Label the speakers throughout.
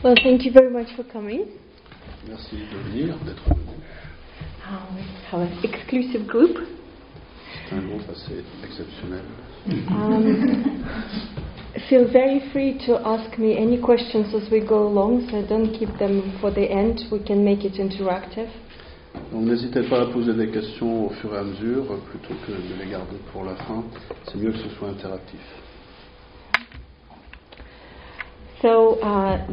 Speaker 1: Well, thank you very much for coming.
Speaker 2: Merci de venir, d'être venu.
Speaker 1: We have an exclusive group.
Speaker 2: C'est un groupe assez exceptionnel.
Speaker 1: Feel very free to ask me any questions as we go along, so don't keep them for the end. We can make it interactive.
Speaker 2: Donc n'hésitez pas à poser des questions au fur et à mesure, plutôt que de les garder pour la fin. C'est mieux que ce soit interactif.
Speaker 1: So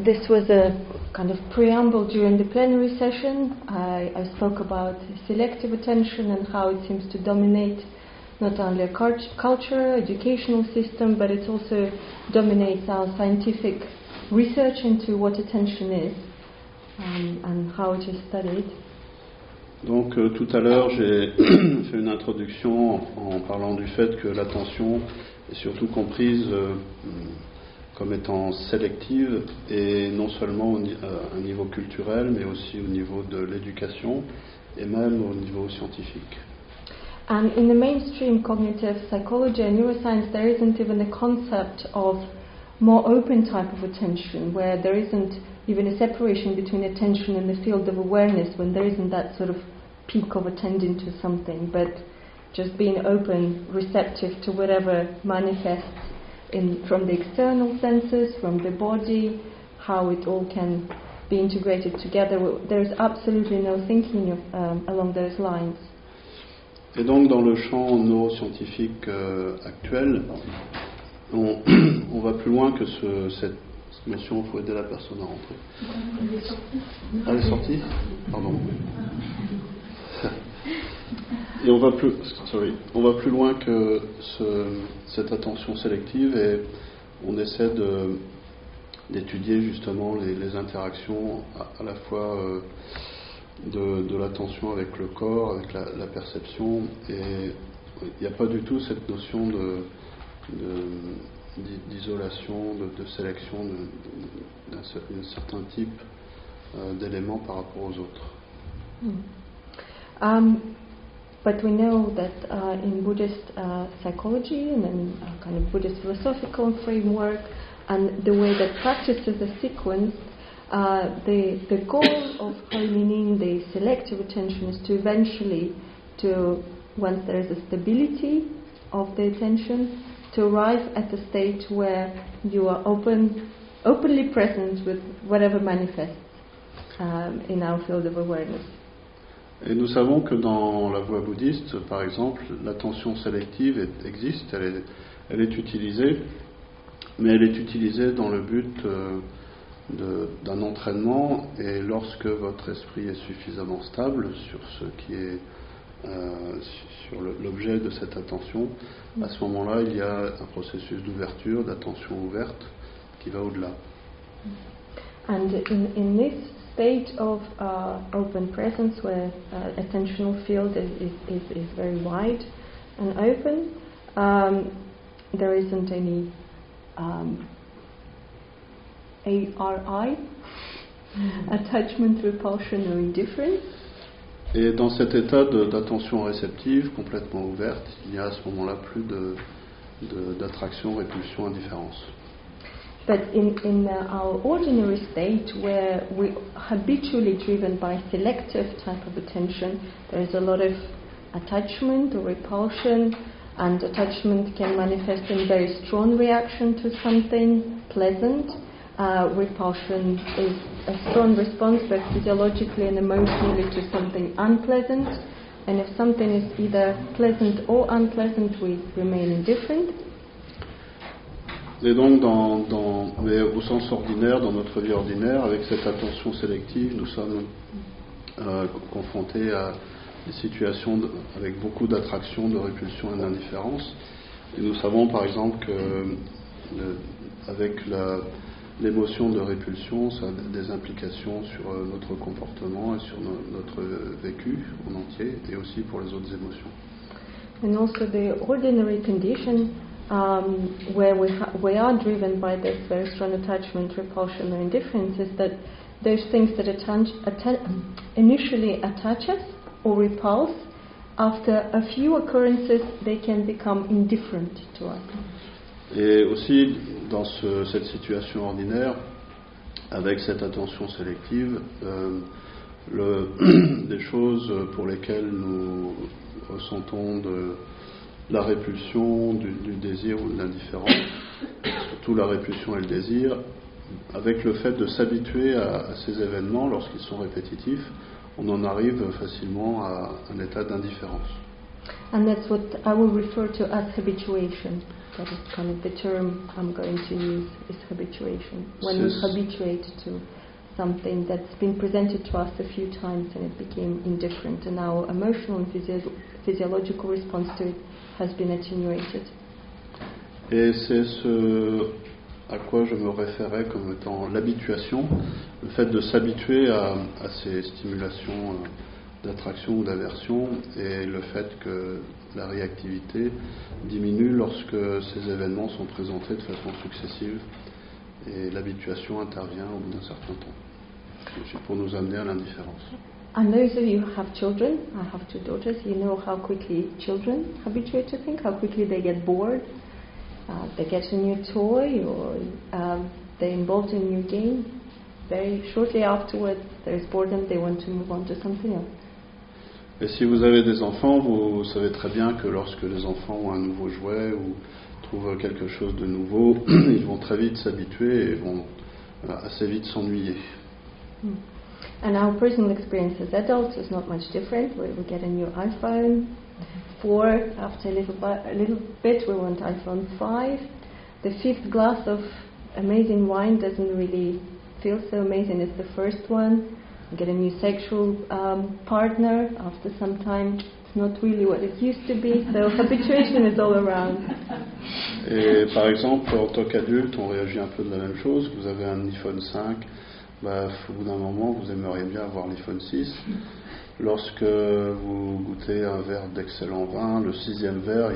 Speaker 1: this was a kind of preamble during the plenary session. I spoke about selective attention and how it seems to dominate not only a culture, educational system, but it also dominates our scientific research into what attention is and how it is studied.
Speaker 2: Donc tout à l'heure, j'ai fait une introduction en parlant du fait que l'attention est surtout comprise comme étant sélective, et non seulement à un niveau culturel, mais aussi au niveau de l'éducation et même au niveau scientifique.
Speaker 1: And in the mainstream cognitive psychology and neuroscience, there isn't even a concept of more open type of attention, where there isn't even a separation between attention and the field of awareness, when there isn't that sort of peak of attending to something, but just being open, receptive to whatever manifests from the external senses, from the body, how it all can be integrated together. There's absolutely no thinking along those lines.
Speaker 2: Et donc dans le champ neuroscientifique actuel, on va plus loin que cette notion. Il faut aider la personne à rentrer. Elle est sortie. Pardon. Et on va plus loin que cette attention sélective, et on essaie d'étudier justement les interactions à la fois de l'attention avec le corps, avec la perception, et il n'y a pas du tout cette notion d'isolation, de sélection d'un certain type d'éléments par rapport aux autres.
Speaker 1: But we know that in Buddhist psychology and in kind of Buddhist philosophical framework and the way that practices are sequenced, the goal of honing in the selective attention is to eventually, once there is a stability of the attention, to arrive at the state where you are openly present with whatever manifests in our field of awareness.
Speaker 2: Et nous savons que dans la voie bouddhiste, par exemple, l'attention sélective existe, elle est utilisée, mais elle est utilisée dans le but d'un entraînement, et lorsque votre esprit est suffisamment stable sur ce qui est sur l'objet de cette attention, à ce moment-là, il y a un processus d'ouverture, d'attention ouverte, qui va au-delà.
Speaker 1: And in this state of open presence, where attentional field is very wide and open, there isn't any ARI, attachment, repulsion or indifference.
Speaker 2: Et dans cet état d'attention réceptive complètement ouverte, il n'y a à ce moment-là plus d'attraction, répulsion, indifférence.
Speaker 1: But in our ordinary state, where we're habitually driven by selective type of attention, there is a lot of attachment or repulsion, and attachment can manifest in very strong reaction to something pleasant. Repulsion is a strong response, both physiologically and emotionally, to something unpleasant. And if something is either pleasant or unpleasant, we remain indifferent.
Speaker 2: Et donc, mais au sens ordinaire, dans notre vie ordinaire, avec cette attention sélective, nous sommes confrontés à des situations avec beaucoup d'attraction, de répulsion et d'indifférence. Et nous savons par exemple que avec l'émotion de répulsion, ça a des implications sur notre comportement et sur notre vécu en entier, et aussi pour les autres émotions.
Speaker 1: And also the ordinary condition where we are driven by this very strong attachment, repulsion, or indifference, is that those things that initially attach us or repulse, after a few occurrences, they can become indifferent to us.
Speaker 2: Et aussi, dans cette situation ordinaire, avec cette attention sélective, des choses pour lesquelles nous ressentons de la répulsion, du désir ou de l'indifférence, surtout la répulsion et le désir, avec le fait de s'habituer à ces événements lorsqu'ils sont répétitifs, on en arrive facilement à un état d'indifférence.
Speaker 1: And that's what I will refer to as habituation. That is kind of the term I'm going to use, is habituation. When we habituate to something that's been presented to us a few times and it became indifferent, and our emotional and physiological response to it has been attenuated.
Speaker 2: Et c'est ce à quoi je me référais comme étant l'habituation, le fait de s'habituer à ces stimulations d'attraction ou d'aversion, et le fait que la réactivité diminue lorsque ces événements sont présentés de façon successive, et l'habituation intervient au bout d'un certain temps, pour nous amener à l'indifférence.
Speaker 1: And those of you who have children, I have 2 daughters, you know how quickly children habituate to think, how quickly they get bored. They get a new toy or they're involved in a new game. Very shortly afterwards, there's boredom, they want to move on to something else.
Speaker 2: Et si vous avez des enfants, vous savez très bien que lorsque les enfants ont un nouveau jouet ou trouvent quelque chose de nouveau, ils vont très vite s'habituer et vont assez vite s'ennuyer.
Speaker 1: And our personal experience as adults is not much different. We get a new iPhone 4, after a little bit we want iPhone 5. The 5th glass of amazing wine doesn't really feel so amazing as the first one. We get a new sexual partner after some time. It's not really what it used to be, so habituation is all around.
Speaker 2: Et par exemple, en tant qu'adulte, on réagit un peu de la même chose. Vous avez un iPhone 5, au bout d'un moment, vous aimeriez bien avoir l'iPhone 6. Lorsque vous goûtez un verre d'excellent vin, le 6e verre,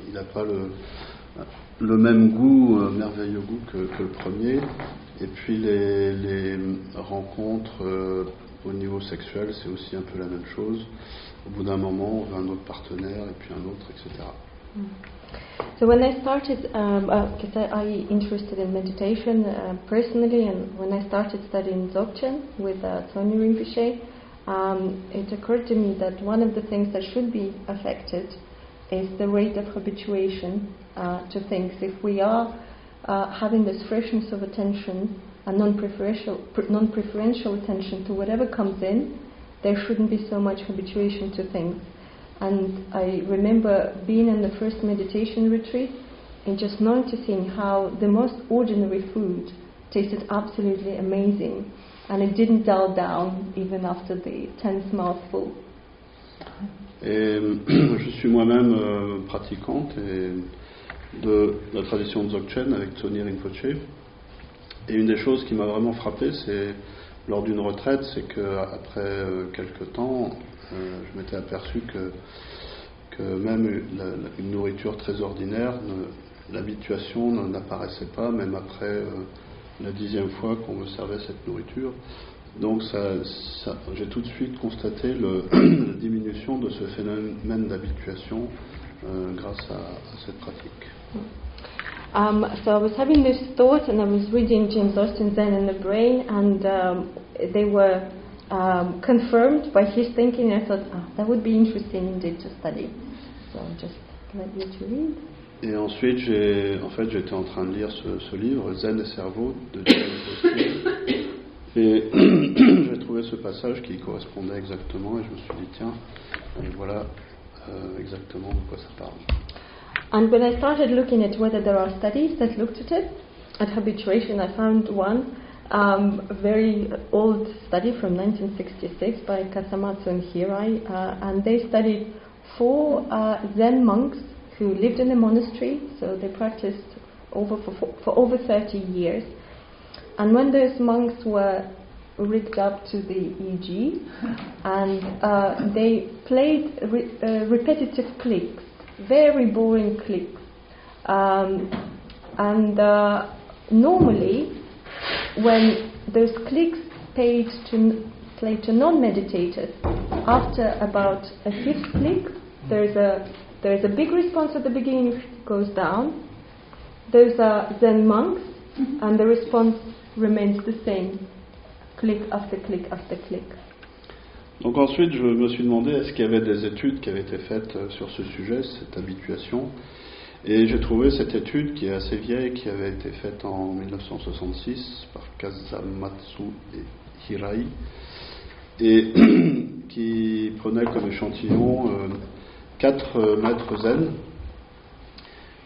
Speaker 2: il n'a pas le même goût, merveilleux goût que le premier. Et puis les rencontres au niveau sexuel, c'est aussi un peu la même chose. Au bout d'un moment, on veut un autre partenaire, et puis un autre, etc.
Speaker 1: So when I started, because I'm interested in meditation personally, and when I started studying Dzogchen with Tony Rinpoche, it occurred to me that one of the things that should be affected is the rate of habituation to things. If we are having this freshness of attention and non-preferential attention to whatever comes in, there shouldn't be so much habituation to things. And I remember being in the first meditation retreat and just noticing how the most ordinary food tasted absolutely amazing, and it didn't dull down even after the 10th mouthful.
Speaker 2: Et je suis moi-même pratiquante de la tradition de Dzogchen avec Tony Rinpoche. Et une des choses qui m'a vraiment frappé, c'est lors d'une retraite, c'est qu'après quelques temps, je m'étais aperçu que même une nourriture très ordinaire, l'habituation n'apparaissait pas, même après la 10e fois qu'on me servait cette nourriture. Donc j'ai tout de suite constaté la diminution de ce phénomène d'habituation grâce à cette pratique.
Speaker 1: So I was having this thought, and I was reading James Austin's Zen and the Brain, and they were confirmed by his thinking. I thought, that would be interesting indeed to study. So I'll just let you to read.
Speaker 2: Et ensuite, j'étais en train de lire ce livre, Zen et cerveau, de James Austin. Et j'ai trouvé ce passage qui correspondait exactement, et je me suis dit, tiens, voilà exactement de quoi ça parle.
Speaker 1: And when I started looking at whether there are studies that looked at it, at habituation, I found one, a very old study from 1966 by Kasamatsu and Hirai, and they studied 4 Zen monks who lived in a monastery, so they practiced for over 30 years. And when those monks were rigged up to the EEG, and they played repetitive clicks, very boring clicks, and normally when those clicks played to non-meditators, after about a 5th click, there's a big response at the beginning, which goes down. Those are Zen monks, and the response remains the same, click after click after click.
Speaker 2: Donc ensuite, je me suis demandé est-ce qu'il y avait des études qui avaient été faites sur ce sujet, cette habituation. Et j'ai trouvé cette étude qui est assez vieille, qui avait été faite en 1966 par Kazamatsu et Hirai, et qui prenait comme échantillon 4 mètres zen.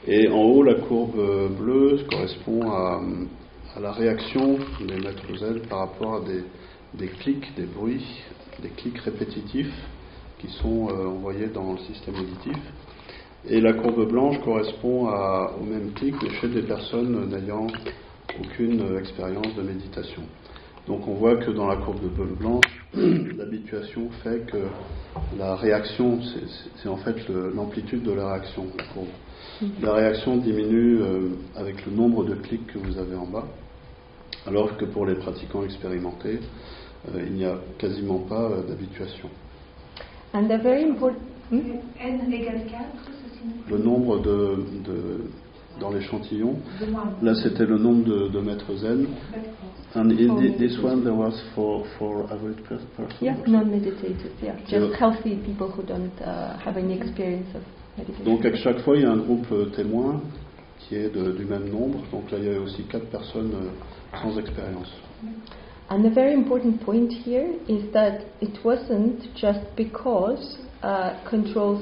Speaker 2: Et en haut, la courbe bleue correspond à la réaction des maîtres zen par rapport à des clics, des bruits, des clics répétitifs qui sont envoyés dans le système auditif. Et la courbe blanche correspond aux mêmes clics, mais chez des personnes n'ayant aucune expérience de méditation. Donc on voit que dans la courbe blanche, l'habituation fait que la réaction, c'est en fait l'amplitude de la réaction, la courbe. La réaction diminue avec le nombre de clics que vous avez en bas, alors que pour les pratiquants expérimentés, il n'y a quasiment pas d'habituation.
Speaker 1: And they're very important.
Speaker 3: N égale 4, ça signifie
Speaker 2: Le nombre dans l'échantillon, là c'était le nombre de maîtres zen. And in this one there was for average person.
Speaker 1: Yeah, non-meditators, yeah. Just healthy people who don't have any experience of meditation.
Speaker 2: Donc à chaque fois il y a un groupe témoin qui est du même nombre. Donc là il y a aussi 4 personnes sans expérience.
Speaker 1: And the very important point here is that it wasn't just because controls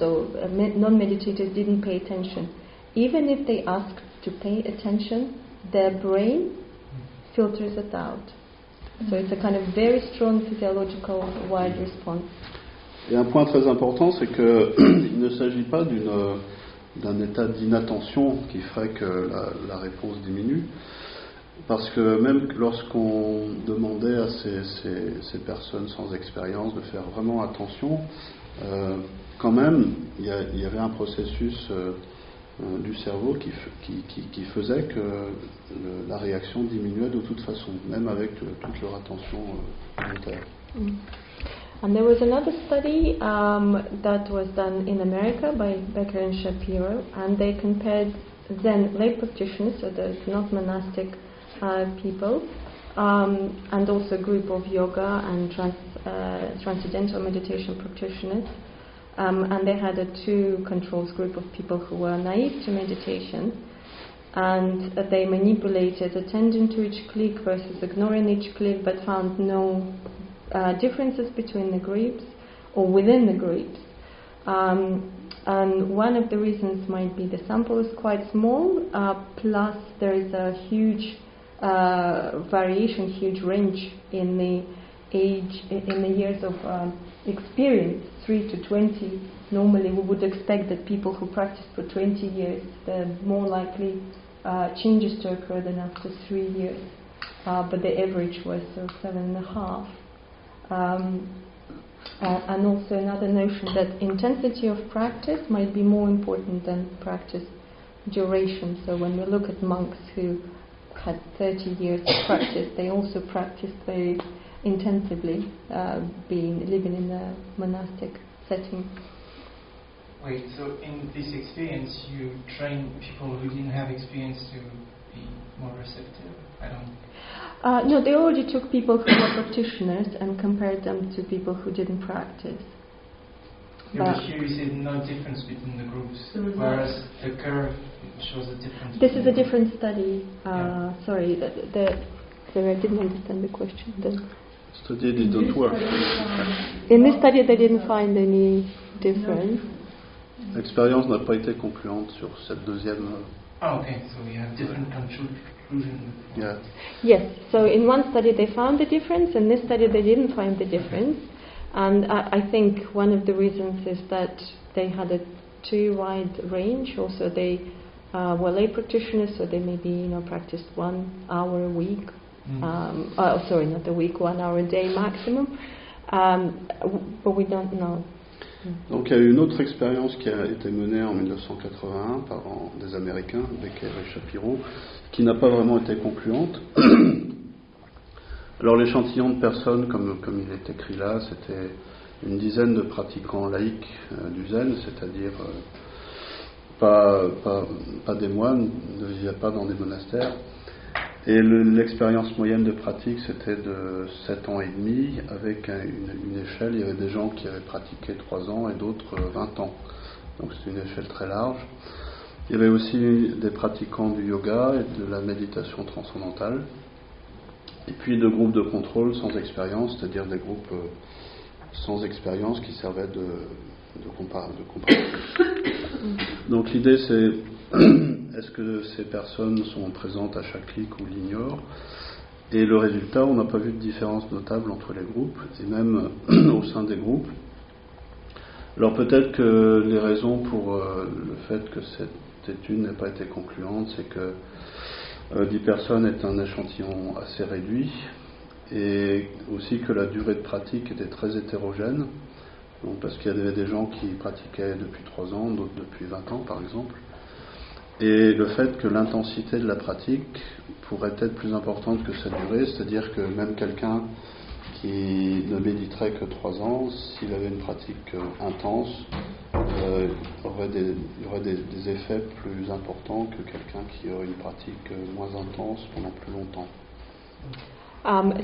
Speaker 1: or non-meditators didn't pay attention. Even if they asked to pay attention, their brain filters it out. So it's a kind of very strong physiological wide response.
Speaker 2: Et un point très important, c'est qu'il ne s'agit pas d'un état d'inattention qui ferait que la réponse diminue. Parce que même lorsqu'on demandait à ces personnes sans expérience de faire vraiment attention, quand même, il y avait un processus du cerveau qui faisait que la réaction diminuait de toute façon, même avec toute leur attention volontaire.
Speaker 1: And there was another study that was done in America by Becker and Shapiro, and they compared Zen lay practitioners, so those not monastic people, and also a group of yoga and transcendental meditation practitioners. And they had a 2 controls group of people who were naive to meditation, and they manipulated attending to each click versus ignoring each click, but found no differences between the groups or within the groups. And one of the reasons might be the sample is quite small, plus there is a huge variation, huge range in the age, in the years of experience, 3 to 20. Normally we would expect that people who practice for 20 years, they're more likely changes to occur than after 3 years. But the average was 7.5. And also another notion that intensity of practice might be more important than practice duration. So when we look at monks who had 30 years of practice, they also practiced very intensively, living in a monastic setting.
Speaker 4: Wait, so in this experience you train people who didn't have experience to be more receptive?
Speaker 1: No, they already took people who were practitioners and compared them to people who didn't practice.
Speaker 4: But here you said no difference between the groups, whereas the curve shows a difference.
Speaker 1: This is a different study. Sorry, sorry, I didn't understand the question.
Speaker 2: Study didn't work.
Speaker 1: In this study, they didn't find any difference.
Speaker 2: L'expérience n'a pas été concluante sur cette deuxième.
Speaker 4: Oh, okay, so we have different conclusions.
Speaker 2: Yeah.
Speaker 1: Yes, so in one study they found the difference, in this study they didn't find the difference. And I think one of the reasons is that they had a too wide range. Also, they were lay practitioners, so they maybe practiced 1 hour a week. Sorry, not a week, 1 hour a day maximum. But we don't know.
Speaker 2: Donc il y a eu une autre expérience qui a été menée en 1981 par des Américains, Becker et Shapiro, qui n'a pas vraiment été concluante. Alors l'échantillon de personnes, comme il est écrit là, c'était une dizaine de pratiquants laïcs du zen, c'est-à-dire pas des moines, ne vivaient pas dans des monastères. Et l'expérience moyenne de pratique, c'était de 7 ans et demi, avec une échelle. Il y avait des gens qui avaient pratiqué 3 ans et d'autres 20 ans. Donc c'est une échelle très large. Il y avait aussi des pratiquants du yoga et de la méditation transcendantale. Et puis 2 groupes de contrôle sans expérience, c'est-à-dire des groupes sans expérience qui servaient de comparatif. Donc l'idée c'est, est-ce que ces personnes sont présentes à chaque clic ou l'ignorent? Et le résultat, on n'a pas vu de différence notable entre les groupes, et même au sein des groupes. Alors peut-être que les raisons pour le fait que cette étude n'ait pas été concluante, c'est que 10 personnes est un échantillon assez réduit, et aussi que la durée de pratique était très hétérogène, donc parce qu'il y avait des gens qui pratiquaient depuis 3 ans, d'autres depuis 20 ans par exemple, et le fait que l'intensité de la pratique pourrait être plus importante que sa durée, c'est-à-dire que même quelqu'un qui ne méditerait que 3 ans, s'il avait une pratique intense, il y aurait des effets plus importants que quelqu'un qui aurait une pratique moins intense pendant plus longtemps.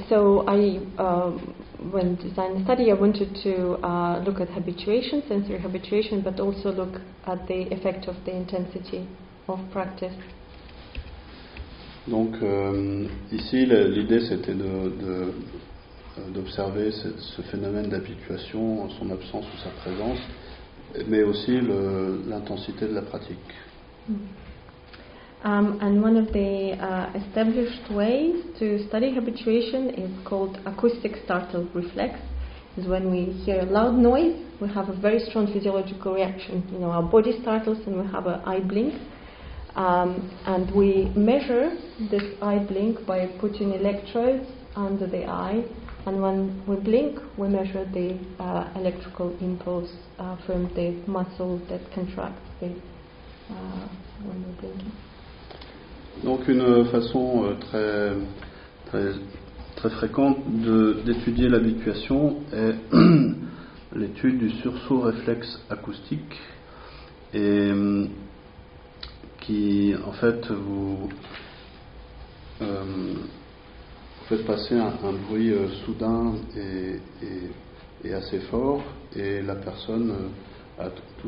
Speaker 1: So when designing the study, I wanted to look at habituation, sensory habituation, but also look at the effect of the intensity of practice.
Speaker 2: Donc ici, l'idée c'était d'observer ce phénomène d'habituation, son absence ou sa présence, mais aussi l'intensité de la pratique.
Speaker 1: And one of the established ways to study habituation is called acoustic startle reflex. Is when we hear a loud noise, we have a very strong physiological reaction. You know, our body startles and we have an eye blink. And we measure this eye blink by putting electrodes under the eye. And when we blink, we measure the electrical impulse from the muscle that contracts when we're blinking.
Speaker 2: Donc une façon très fréquente d'étudier l'habituation est l'étude du sursaut réflexe acoustique, et qui en fait vous faites passer un bruit soudain et assez fort, et la personne,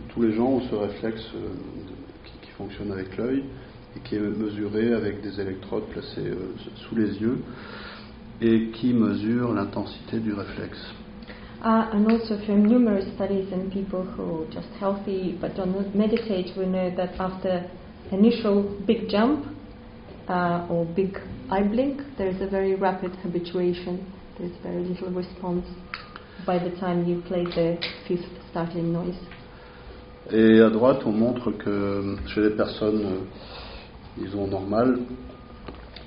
Speaker 2: tous les gens ont ce réflexe qui fonctionne avec l'œil et qui est mesuré avec des électrodes placées sous les yeux et qui mesure l'intensité du réflexe.
Speaker 1: And also from numerous studies in people who are just healthy but don't meditate, we know that after initial big jump or big eye blink, there is a very rapid habituation. There is very little response by the time you play the fifth starting noise.
Speaker 2: Et à droite, on montre que chez les personnes, disons normales,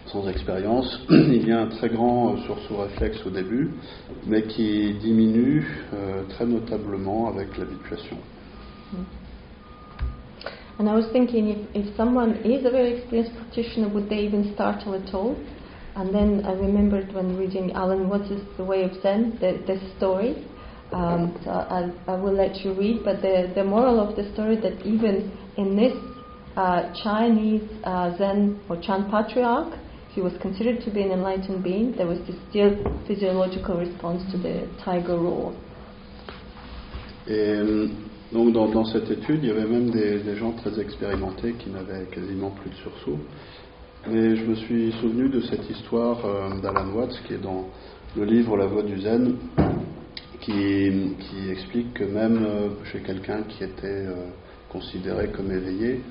Speaker 2: sans expérience, il y a un très grand sursaut réflexe au début, mais qui diminue très notablement avec l'habituation.
Speaker 1: And I was thinking, if someone is a very experienced practitioner, would they even startle at all? And then I remembered when reading Alan Watts' The Way of Zen, the story. So I will let you read, but the moral of the story that even in this Chinese Zen or Chan patriarch, he was considered to be an enlightened being, there was this still physiological response to the tiger roar.
Speaker 2: Et donc dans cette étude, il y avait même des gens très expérimentés qui n'avaient quasiment plus de sursaut. Mais je me suis souvenu de cette histoire d'Alan Watts qui est dans le livre La Voie du Zen, qui explique que même chez quelqu'un qui était considéré comme éveillé,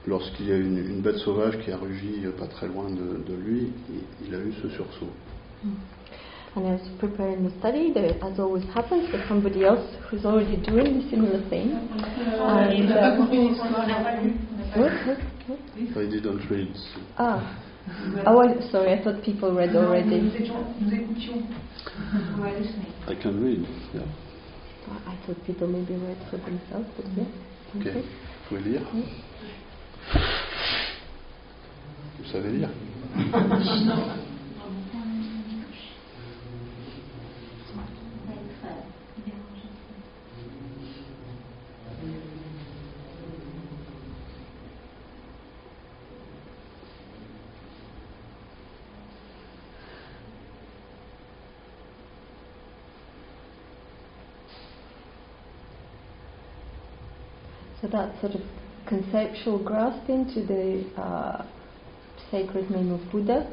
Speaker 2: lorsqu'il y a une bête sauvage qui a rugi pas très loin de lui, il a eu ce sursaut.
Speaker 1: And I was preparing the study, as always happens, there's somebody else who's already doing the similar thing. And
Speaker 2: I didn't read.
Speaker 1: Sorry, I thought people read already.
Speaker 3: Nous écoutions.
Speaker 2: I can read, yeah.
Speaker 1: I thought people maybe read for themselves, but yeah.
Speaker 2: Ok, vous pouvez lire. Vous savez lire?
Speaker 1: So that sort of conceptual grasping to the sacred name of Buddha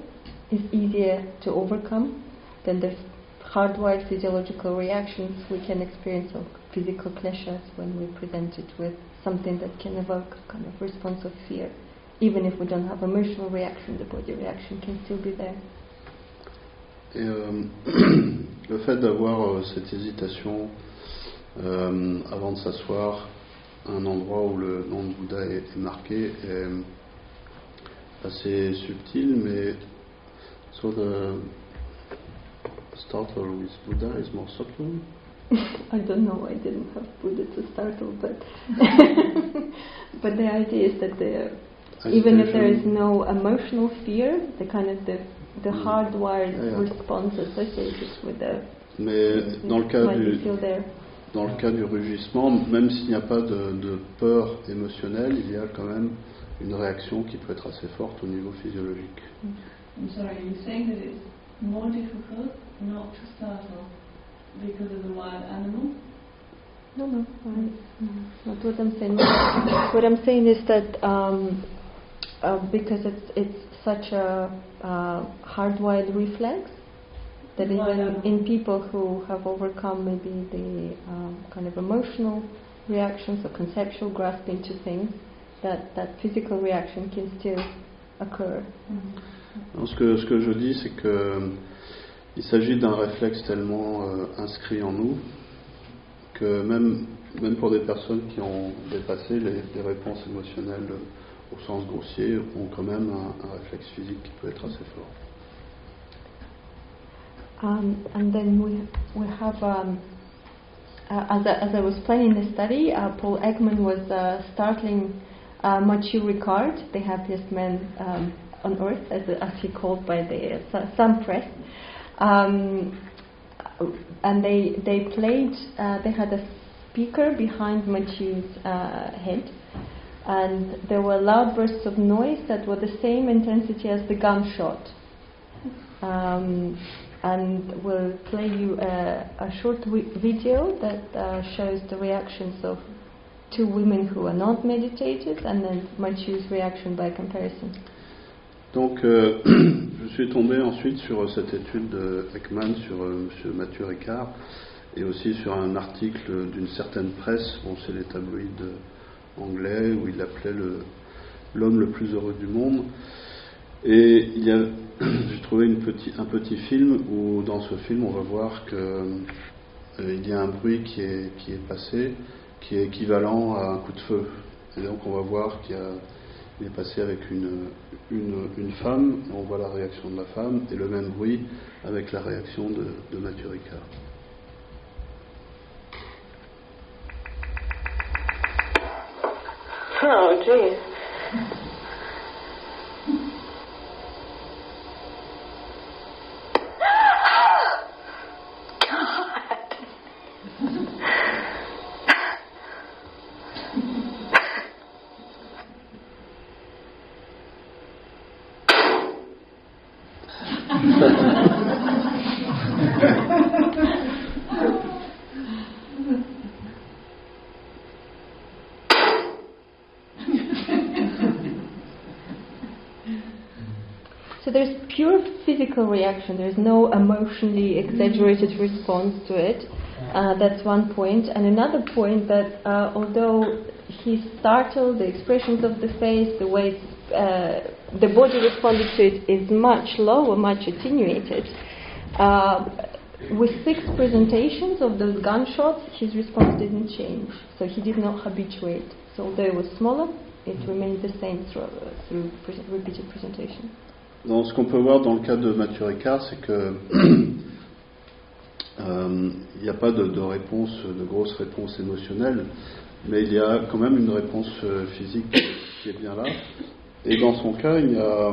Speaker 1: is easier to overcome than the hardwired physiological reactions we can experience of physical pleasures when we're presented with something that can evoke a kind of response of fear. Even if we don't have emotional reaction, the body reaction can still be there.
Speaker 2: Et le fait d'avoir cette hésitation avant de s'asseoir à un endroit où le nom de Bouddha est marqué est assez subtil, mais so the startle with Buddha is more subtle.
Speaker 1: I don't know, I didn't have Buddha to startle, but but the idea is that even if there is no emotional fear, the kind of the hardwired response associated with the
Speaker 2: mais dans le cas du rugissement, même s'il n'y a pas de peur émotionnelle, il y a quand même une réaction qui peut être assez forte au niveau physiologique.
Speaker 5: I'm sorry, you're saying that it's more difficult not to startle because of the wild animal?
Speaker 1: No, not what I'm saying. What I'm saying is that because it's such a hardwired reflex that even in people who have overcome maybe the kind of emotional reactions or conceptual grasping to things, that physical reaction can still occur.
Speaker 2: Alors, ce que je dis, c'est que il s'agit d'un réflexe tellement inscrit en nous que même pour des personnes qui ont dépassé les réponses émotionnelles au sens grossier, ont quand même un réflexe physique qui peut être assez fort.
Speaker 1: And then we have, as I was planning the study, Paul Ekman was startling Matthieu Ricard, the happiest man on earth, as he called by the some press. And they played, they had a speaker behind Matthieu's head, and there were loud bursts of noise that were the same intensity as the gunshot. And we'll play you a short video that shows the reactions of two women who are not meditated, and then Matthieu's reaction by comparison.
Speaker 2: Donc, je suis tombé ensuite sur cette étude de Ekman sur M. Matthieu Ricard, et aussi sur un article d'une certaine presse, bon, c'est les tabloïds anglais, où il l'appelait l'homme le plus heureux du monde. Et j'ai trouvé un petit film où dans ce film on va voir qu'il y a un bruit qui est passé, qui est équivalent à un coup de feu. Et donc on va voir qu'il est passé avec une femme, et on voit la réaction de la femme, et le même bruit avec la réaction de Matthieu Ricard.
Speaker 6: Oh, geez.
Speaker 1: So there's pure physical reaction, there's no emotionally exaggerated response to it. That's one point. And another point that although he's startled, the expressions of the face, the way the body responded to it is much lower, much attenuated. With 6 presentations of those gunshots, his response didn't change. So he did not habituate. So although it was smaller, it remained the same through repeated presentation.
Speaker 2: Donc, ce qu'on peut voir dans le cas de Matthieu Ricard, c'est que il n'y a pas de grosse réponse émotionnelle, mais il y a quand même une réponse physique qui est bien là. Et dans son cas, il y a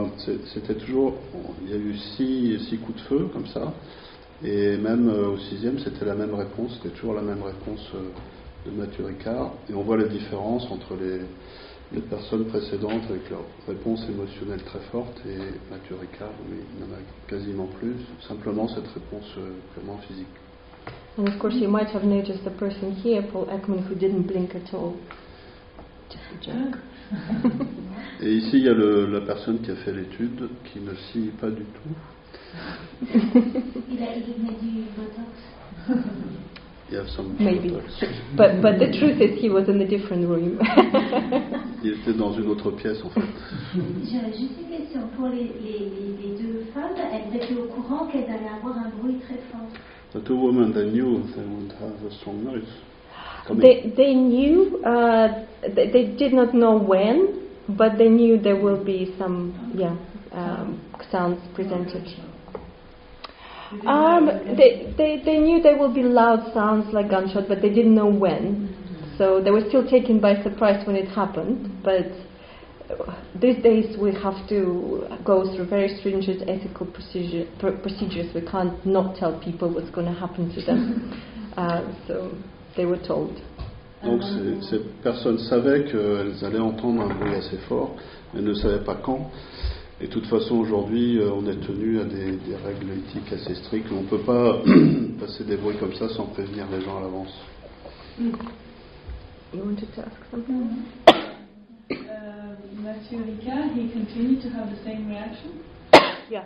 Speaker 2: eu 6 coups de feu comme ça, et même au 6e, c'était la même réponse, c'était toujours la même réponse de Matthieu Ricard, et on voit la différence entre les personnes précédentes avec leur réponse émotionnelle très forte, et Matthieu Ricard, il n'y en a quasiment plus, simplement cette réponse purement physique.
Speaker 1: And of course you might have noticed the person here, Paul Ekman, who didn't blink at all. joke.
Speaker 2: Et ici, il y a la personne qui a fait l'étude qui ne scie pas du tout.
Speaker 3: Il met du botox.
Speaker 2: Il y a some
Speaker 1: Maybe.
Speaker 2: botox.
Speaker 1: But the truth is he was in a different room.
Speaker 2: Il était dans une autre pièce en fait.
Speaker 3: J'ai juste une question. Pour les deux femmes, elles étaient au courant qu'elles allaient avoir un bruit très fort.
Speaker 2: The two women, they knew they would have a strong noise coming.
Speaker 1: They knew, they did not know when, but they knew there will be some, sounds presented. They knew there will be loud sounds like gunshot, but they didn't know when. So they were still taken by surprise when it happened. But these days we have to go through very stringent ethical procedures. We can't not tell people what's going to happen to them. So they were told.
Speaker 2: Donc ces personnes savaient qu'elles allaient entendre un bruit assez fort, mais ne savaient pas quand. Et de toute façon, aujourd'hui, on est tenu à des règles éthiques assez strictes. On ne peut pas passer des bruits comme ça sans prévenir les gens à l'avance.
Speaker 1: You wanted to ask something?
Speaker 5: Mathieu Ricard, he continued to have the same reaction?
Speaker 1: Yeah.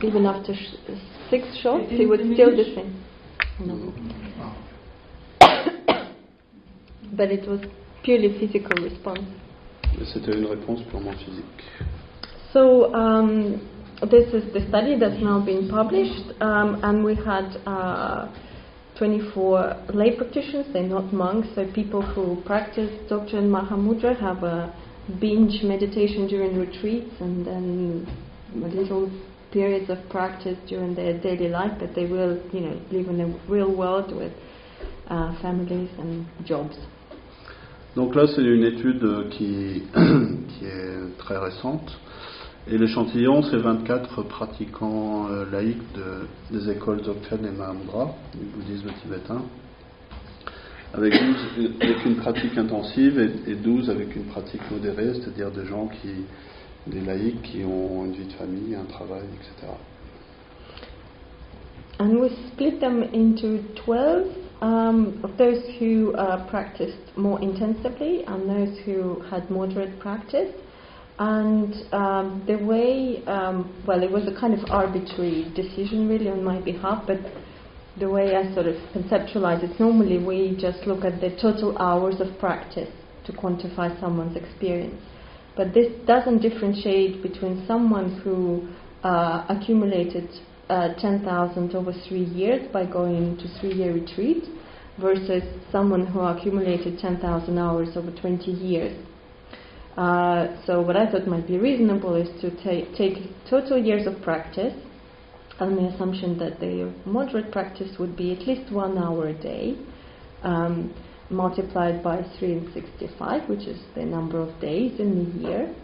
Speaker 1: Even after 6 shots, he was still the same. No. But it was purely physical response.
Speaker 2: Mais c'était une réponse purement physique.
Speaker 1: So this is the study that's now been published, and we had 24 lay practitioners. They're not monks, so people who practice Dzogchen Mahamudra have a binge meditation during retreats, and then little periods of practice during their daily life, but they will, live in the real world with families and jobs.
Speaker 2: Donc là, c'est une étude qui est très récente. Et l'échantillon, c'est 24 pratiquants laïcs des écoles Dzogchen et Mahamudra, du bouddhisme tibétain, avec 12 avec une pratique intensive et 12 avec une pratique modérée, c'est-à-dire des laïcs qui ont une vie de famille, un travail, etc.
Speaker 1: And we split them into 12 of those who practiced more intensively and those who had moderate practice. And the way, it was a kind of arbitrary decision really on my behalf, but the way I sort of conceptualize it, normally we just look at the total hours of practice to quantify someone's experience. But this doesn't differentiate between someone who accumulated 10,000 over 3 years by going to 3-year retreat versus someone who accumulated 10,000 hours over 20 years. So what I thought might be reasonable is to take total years of practice on the assumption that the moderate practice would be at least 1 hour a day, multiplied by 365, which is the number of days in the year.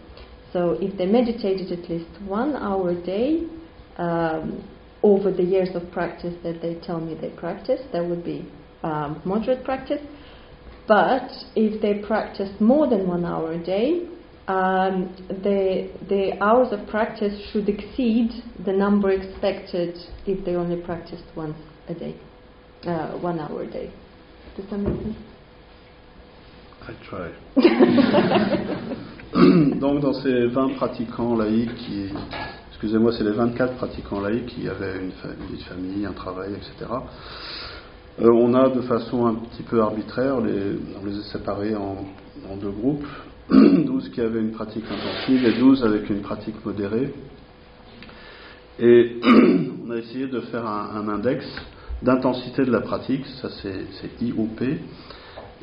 Speaker 1: So if they meditated at least 1 hour a day over the years of practice that they tell me they practice, that would be moderate practice. But if they practiced more than 1 hour a day, the hours of practice should exceed the number expected if they only practiced once a day, 1 hour a day. Does that make sense?
Speaker 2: I try. Donc dans ces 20 pratiquants laïcs excusez-moi, c'est les 24 pratiquants laïcs qui avaient une vie de famille, un travail, etc. On a de façon un petit peu arbitraire, on les a séparés en 2 groupes, 12 qui avaient une pratique intensive et 12 avec une pratique modérée. Et on a essayé de faire un index d'intensité de la pratique, ça c'est IOP,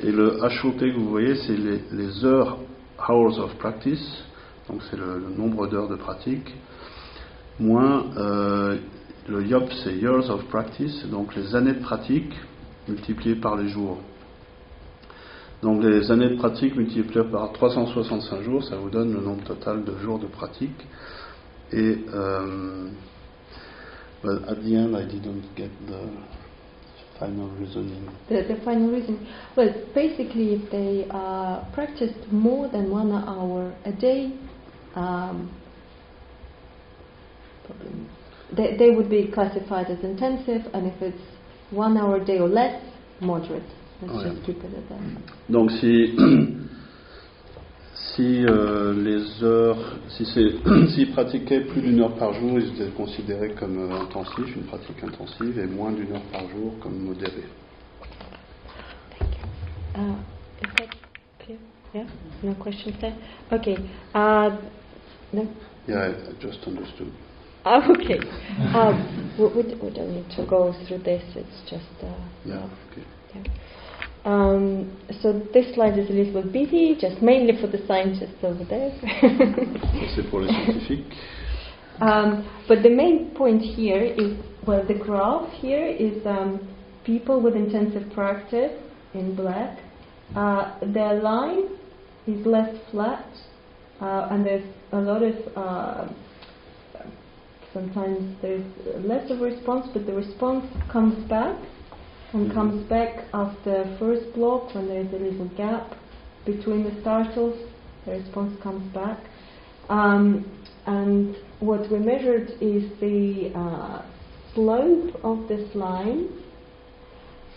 Speaker 2: et le HOP que vous voyez c'est les heures, hours of practice, donc c'est le nombre d'heures de pratique, moins le YOP c'est years of practice, donc les années de pratique multipliées par les jours. Donc les années de pratique multipliées par 365 jours, ça vous donne le nombre total de jours de pratique. Et at the end I didn't get the final reasoning.
Speaker 1: The final reason, well, basically if they practiced more than 1 hour a day, they would be classified as intensive, and if it's 1 hour a day or less, moderate. Let's
Speaker 2: Ouais.
Speaker 1: just keep it at that.
Speaker 2: Donc si les heures, s'ils pratiquaient plus d'une heure par jour, ils étaient considérés comme intensifs, une pratique intensive, et moins d'une heure par jour comme modérée.
Speaker 1: Is that clear? Yeah? No questions there? Okay. No?
Speaker 2: Yeah, I just understood.
Speaker 1: Okay. We don't need to go through this. It's just...
Speaker 2: Yeah, okay.
Speaker 1: So this slide is a little bit busy, just mainly for the scientists over there.
Speaker 2: Ça, c'est pour les scientifiques.
Speaker 1: But the main point here is, well, the graph here is people with intensive practice in black. Their line is less flat, and there's a lot of, sometimes there's less of a response, but the response comes back. And comes back after first block when there is a little gap between the startles. The response comes back, and what we measured is the slope of this line,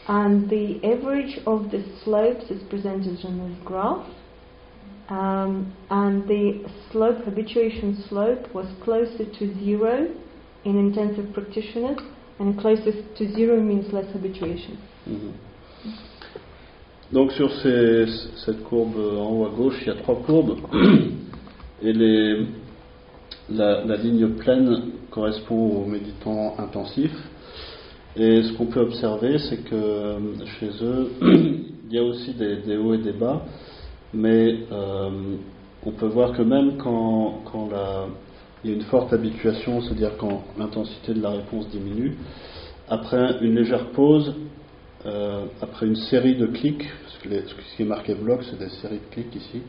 Speaker 1: and the average of the slopes is presented on this graph, and the slope, habituation slope, was closer to 0 in intensive practitioners. And closest to 0 means less habituation.
Speaker 2: Donc sur cette courbe en haut à gauche, il y a 3 courbes. Et la ligne pleine correspond aux méditants intensifs. Et ce qu'on peut observer, c'est que chez eux, il y a aussi des hauts et des bas. Mais on peut voir que même quand il y a une forte habituation, c'est-à-dire quand l'intensité de la réponse diminue, après une légère pause, après une série de clics, parce que ce qui est marqué bloc, c'est des séries de clics ici,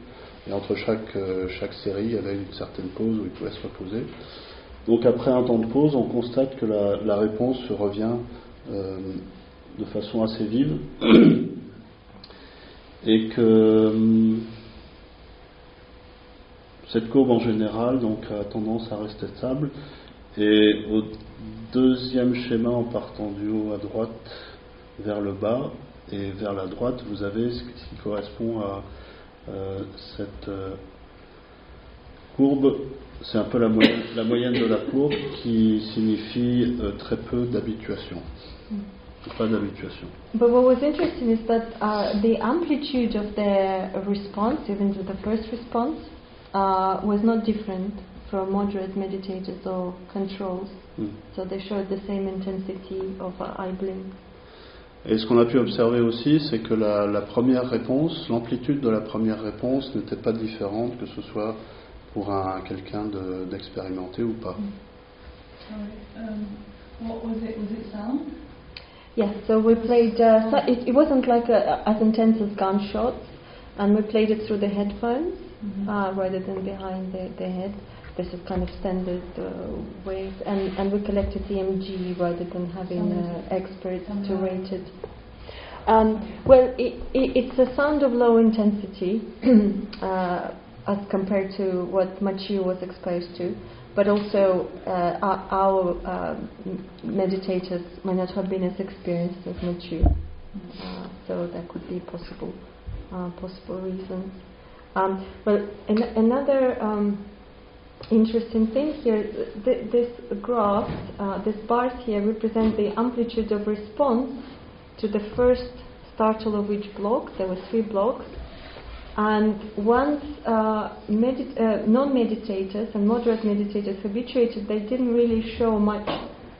Speaker 2: et entre chaque série, il y avait une certaine pause où il pouvait se reposer. Donc après un temps de pause, on constate que la réponse revient de façon assez vive, et que cette courbe en général donc, a tendance à rester stable. Et au deuxième schéma, en partant du haut à droite vers le bas et vers la droite, vous avez ce qui correspond à cette courbe. C'est un peu la moyenne de la courbe qui signifie très peu d'habituation. Pas d'habituation.
Speaker 1: But what was interesting is that the amplitude of their response, even to the first response, was not different from moderate meditators or controls. So they showed the same intensity of eye blink.
Speaker 2: Et ce qu'on a pu observer aussi, c'est que la première réponse, l'amplitude de la première réponse n'était pas différente, que ce soit pour quelqu'un d'expérimenté ou pas.
Speaker 5: What was it? Was it sound?
Speaker 1: Yes, so we played, it wasn't like as intense as gunshots, and we played it through the headphones rather than behind the head. This is kind of standard ways, and we collected EMG rather than having experts to rate it. Well, it's a sound of low intensity as compared to what Machiu was exposed to, but also our meditators might not have been as experienced as Machiu, so that could be possible reasons. Well, another interesting thing here, this graph, these bars here represent the amplitude of response to the first startle of each block. There were 3 blocks, and once non-meditators and moderate meditators habituated, they didn't really show much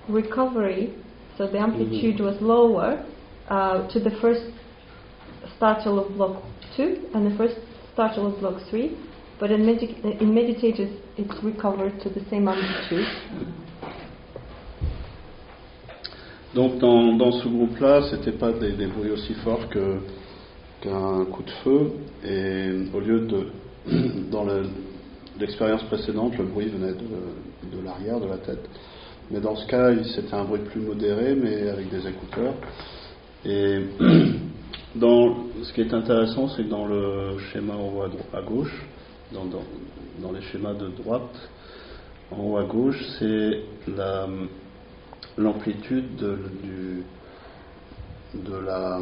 Speaker 1: recovery, so the amplitude was lower to the first startle of block 2 and the first startle of block 3, but in meditators it's recovered to the same amplitude.
Speaker 2: Donc dans ce groupe-là, c'était pas des bruits aussi forts qu'un coup de feu, et au lieu dans l'expérience précédente, le bruit venait de l'arrière de la tête. Mais dans ce cas, c'était un bruit plus modéré, mais avec des écouteurs. Et ce qui est intéressant, c'est que dans le schéma en haut à gauche, dans les schémas de droite, en haut à gauche, c'est l'amplitude de la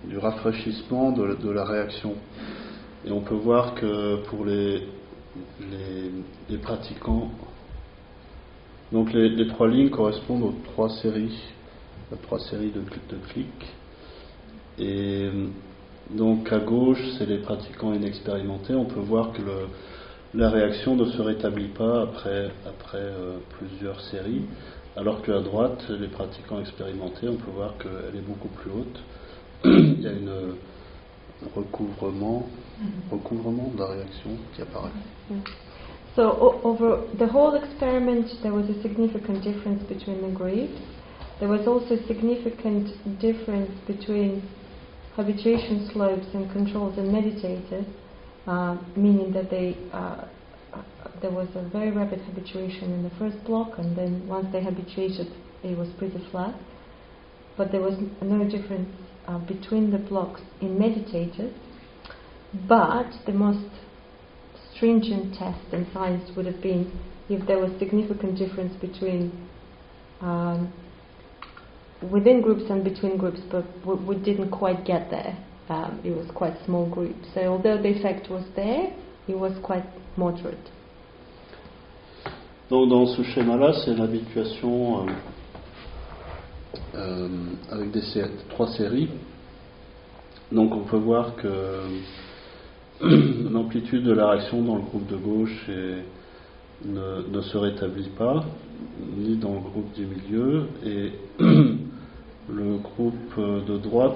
Speaker 2: du rafraîchissement de la réaction. Et on peut voir que pour les pratiquants, donc les 3 lignes correspondent aux 3 séries de clics. Et donc à gauche, c'est les pratiquants inexpérimentés. On peut voir que la réaction ne se rétablit pas après plusieurs séries, alors qu'à droite, les pratiquants expérimentés, on peut voir qu'elle est beaucoup plus haute. Il y a un recouvrement de la réaction qui apparaît.
Speaker 1: So over the whole experiment, there was a significant difference between the groups. There was also a significant difference between habituation slopes and controls and meditators, meaning that there was a very rapid habituation in the first block, and then once they habituated, it was pretty flat. But there was no difference between the blocks in meditators. But the most stringent test in science would have been if there was significant difference between within groups and between groups, but we didn't quite get there. It was quite small groups. So although the effect was there, it was quite moderate.
Speaker 2: Donc dans ce schéma-là, c'est l'habituation avec 3 séries. Donc on peut voir que l'amplitude de la réaction dans le groupe de gauche ne se rétablit pas, ni dans le groupe du milieu, et le groupe de droite,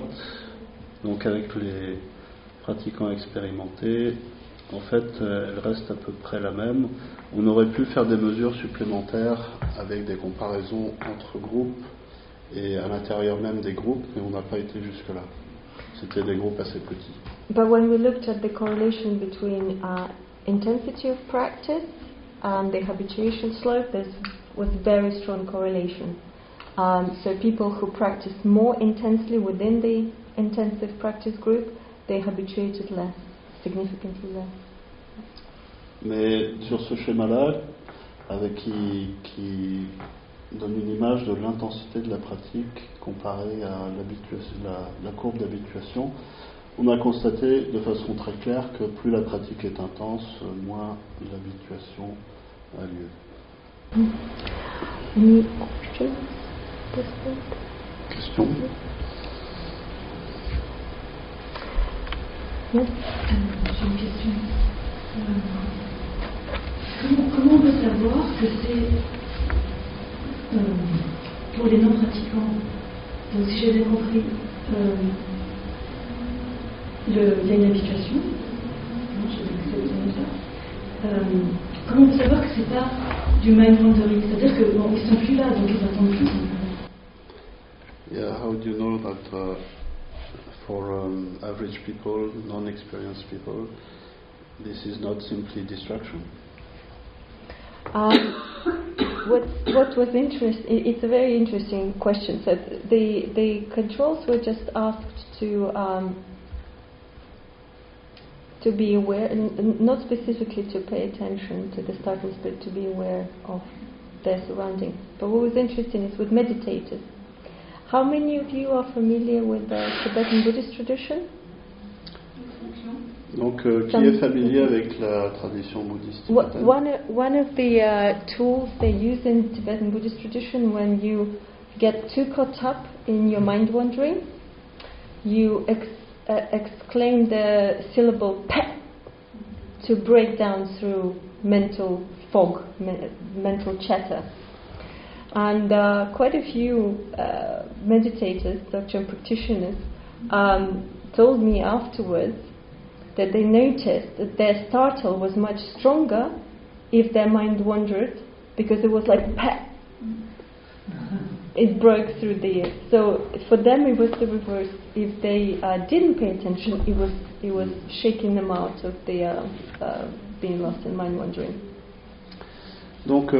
Speaker 2: donc avec les pratiquants expérimentés, en fait, elle reste à peu près la même. On aurait pu faire des mesures supplémentaires avec des comparaisons entre groupes et à l'intérieur même des groupes, mais on n'a pas été jusque-là. C'était des groupes assez petits.
Speaker 1: But when we looked at the correlation between intensity of practice and the habituation slope, there was very strong correlation. So people who practiced more intensely within the intensive practice group, they habituated less, significantly less.
Speaker 2: Mais sur ce schéma-là, qui donne une image de l'intensité de la pratique comparée à la courbe d'habituation, on a constaté de façon très claire que plus la pratique est intense, moins l'habituation a lieu.
Speaker 1: Any questions?
Speaker 2: Question?
Speaker 1: Yes?
Speaker 6: J'ai une question. Comment on peut savoir que c'est pour les non-pratiquants? Donc si j'ai bien compris, il y a une habituation. Non, j'ai bien que c'est ça. Comment on peut savoir que c'est pas du mind wandering? C'est-à-dire qu'ils sont plus là, donc ils attendent plus.
Speaker 2: Yeah, how do you know that for average people, non-experienced people, this is not simply distraction?
Speaker 1: What was interesting? It's a very interesting question. So the controls were just asked to be aware, and not specifically to pay attention to the startles, but to be aware of their surroundings. But what was interesting is with meditators. How many of you are familiar with the Tibetan Buddhist tradition?
Speaker 2: Donc, qui est familier avec la tradition bouddhiste tibétaine?
Speaker 1: One of the tools they use in Tibetan Buddhist tradition, when you get too caught up in your mind wandering, you exclaim the syllable "pet" to break down through mental fog, mental chatter. And quite a few meditators, Dzogchen practitioners, told me afterwards that they noticed that their startle was much stronger if their mind wandered, because it was like "pet." It broke through the ear. So for them it was the reverse. If they didn't pay attention, it was shaking them out of the being lost in mind wandering.
Speaker 2: Donc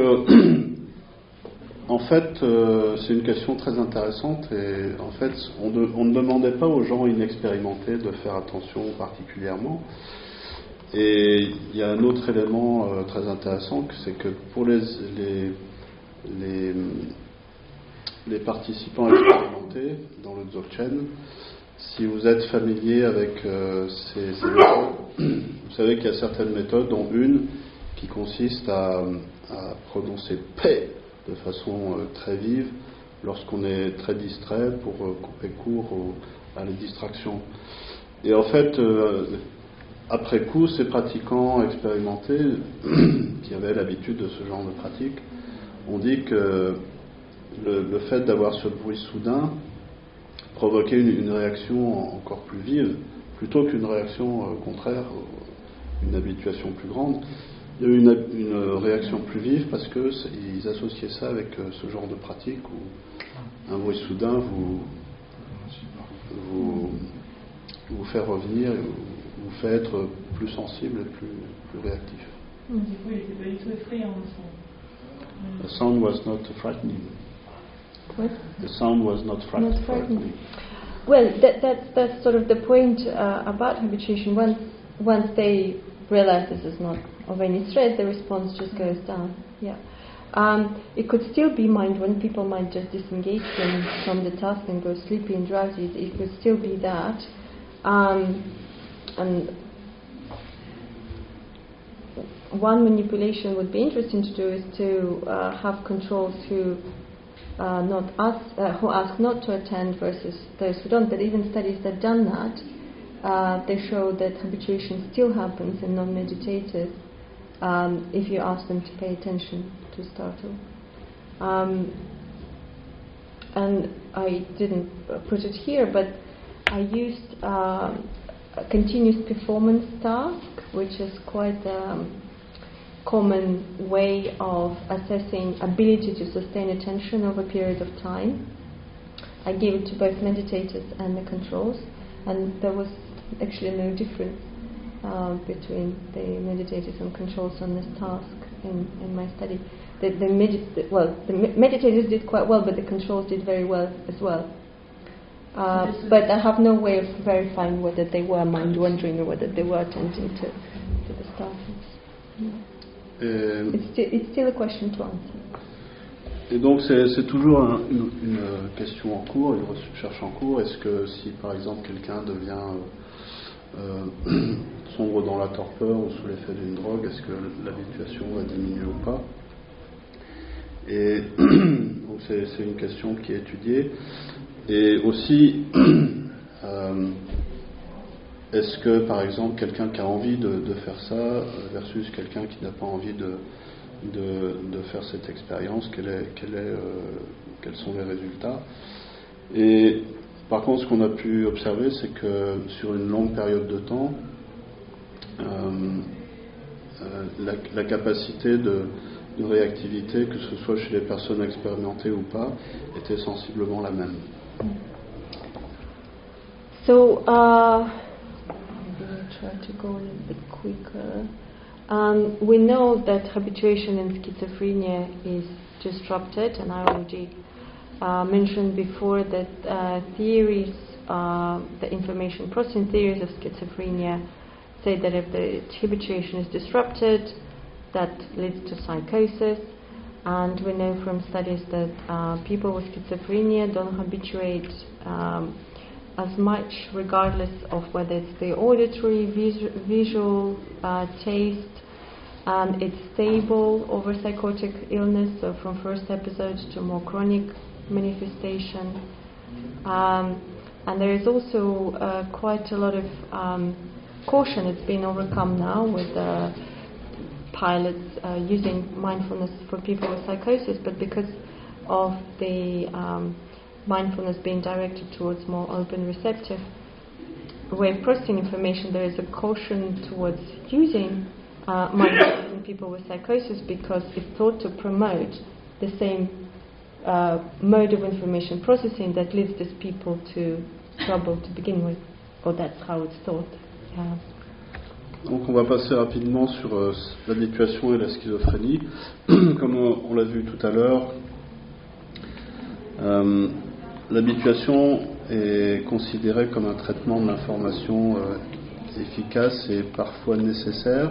Speaker 2: en fait, c'est une question très intéressante, et en fait, on ne demandait pas aux gens inexpérimentés de faire attention particulièrement. Et il y a un autre élément très intéressant, c'est que pour les les participants expérimentés dans le Dzogchen, si vous êtes familier avec ces méthodes, vous savez qu'il y a certaines méthodes, dont une qui consiste à prononcer paix de façon très vive lorsqu'on est très distrait pour couper court à les distractions. Et en fait, après coup, ces pratiquants expérimentés qui avaient l'habitude de ce genre de pratique ont dit que le fait d'avoir ce bruit soudain provoquait une réaction encore plus vive, plutôt qu'une réaction contraire, une habituation plus grande. Il y a eu une réaction plus vive parce qu'ils associaient ça avec ce genre de pratique où un bruit soudain vous fait revenir, vous fait être plus sensible et plus réactif.
Speaker 5: Du coup, il n'était pas du tout effrayant, le son.
Speaker 2: The sound was not frightening.
Speaker 1: What?
Speaker 2: The sound was not frightening.
Speaker 1: Not frightening. Well, that's sort of the point about habituation. Once they realize this is not of any threat, the response just goes down. Yeah. It could still be mind when people might just disengage from the task and go sleepy and drowsy. It could still be that. And one manipulation would be interesting to do is to have controls who ask not to attend versus those who don't. But even studies that have done that, they show that habituation still happens in non-meditators if you ask them to pay attention to startle. And I didn't put it here, but I used a continuous performance task, which is quite a common way of assessing ability to sustain attention over a period of time. I gave it to both meditators and the controls, and there was actually no difference between the meditators and controls on this task in my study. The meditators did quite well, but the controls did very well as well. But I have no way of verifying whether they were mind-wandering or whether they were attending to the startings. It's still a question to answer.
Speaker 2: Et donc c'est toujours une question en cours, une recherche en cours. Est-ce que si par exemple quelqu'un devient sombre dans la torpeur ou sous l'effet d'une drogue, est-ce que l'habituation va diminuer ou pas? Et donc c'est une question qui est étudiée. Et aussi, est-ce que par exemple quelqu'un qui a envie de faire ça versus quelqu'un qui n'a pas envie de faire cette expérience, quels sont les résultats? Et par contre, ce qu'on a pu observer, c'est que sur une longue période de temps, la capacité de réactivité, que ce soit chez les personnes expérimentées ou pas, était sensiblement la même.
Speaker 1: So, I'm going to try to go a little bit quicker. We know that habituation in schizophrenia is disrupted, and I already mentioned before that theories, the information processing theories of schizophrenia say that if the habituation is disrupted, that leads to psychosis. And we know from studies that people with schizophrenia don't habituate as much, regardless of whether it's the auditory, visual, taste, and it's stable over psychotic illness, so from first episode to more chronic manifestation. And there is also quite a lot of caution. It's been overcome now with pilots using mindfulness for people with psychosis, but because of the mindfulness being directed towards more open, receptive way of processing information, there is a caution towards using mindfulness in people with psychosis because it's thought to promote the same mode of information processing that leads these people to trouble to begin with, or that's how it's thought.
Speaker 2: Donc on va passer rapidement sur l'habituation et la schizophrénie. Comme on l'a vu tout à l'heure, l'habituation est considérée comme un traitement de l'information efficace et parfois nécessaire.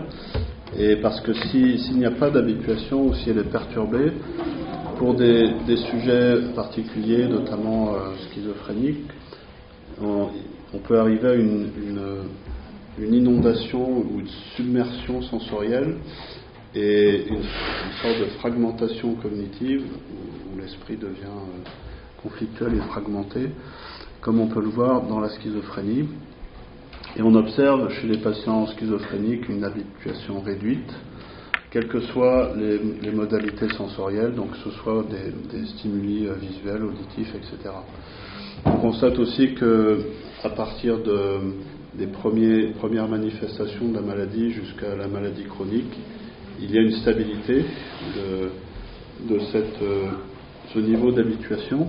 Speaker 2: Et parce que s'il n'y a pas d'habituation ou si elle est perturbée, pour des sujets particuliers, notamment schizophréniques, on peut arriver à une inondation ou une submersion sensorielle et une sorte de fragmentation cognitive où l'esprit devient conflictuel et fragmenté, comme on peut le voir dans la schizophrénie. Et on observe chez les patients schizophréniques une habituation réduite, quelles que soient les modalités sensorielles, donc que ce soit des stimuli visuels, auditifs, etc. On constate aussi qu'à partir des premières manifestations de la maladie jusqu'à la maladie chronique, il y a une stabilité de ce niveau d'habituation.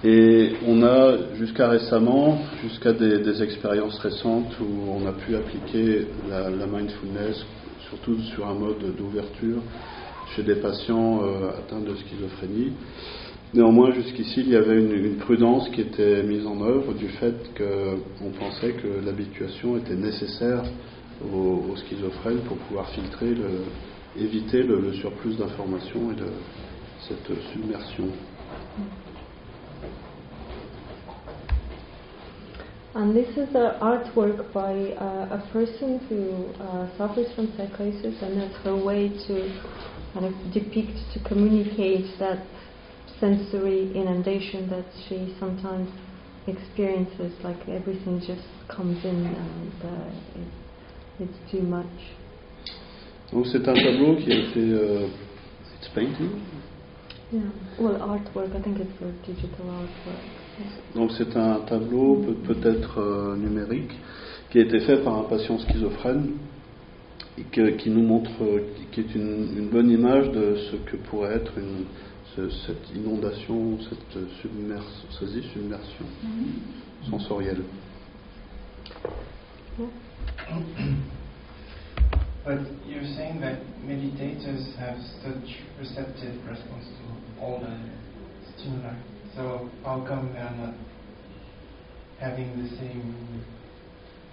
Speaker 2: Et on a jusqu'à récemment, jusqu'à des expériences récentes où on a pu appliquer la mindfulness, surtout sur un mode d'ouverture chez des patients atteints de schizophrénie. Néanmoins, jusqu'ici, il y avait une prudence qui était mise en œuvre du fait qu'on pensait que l'habituation était nécessaire aux schizophrènes pour pouvoir filtrer, éviter le surplus d'informations et cette submersion.
Speaker 1: And this is an artwork by a person who suffers from psychosis, and that's her way to kind of depict, to communicate that sensory inundation that she sometimes experiences, like everything just comes in and it's too much.
Speaker 2: Donc c'est un tableau qui a été it's painting.
Speaker 1: Yeah, well, artwork. I think it's a digital artwork.
Speaker 2: Donc c'est un tableau peut-être numérique qui a été fait par un patient schizophrène et qui nous montre, qui est une bonne image de ce que pourrait être cette inondation, cette submersion sensorielle.
Speaker 4: But you're saying that meditators have such receptive response to all the stimuli. So how come they are not having the same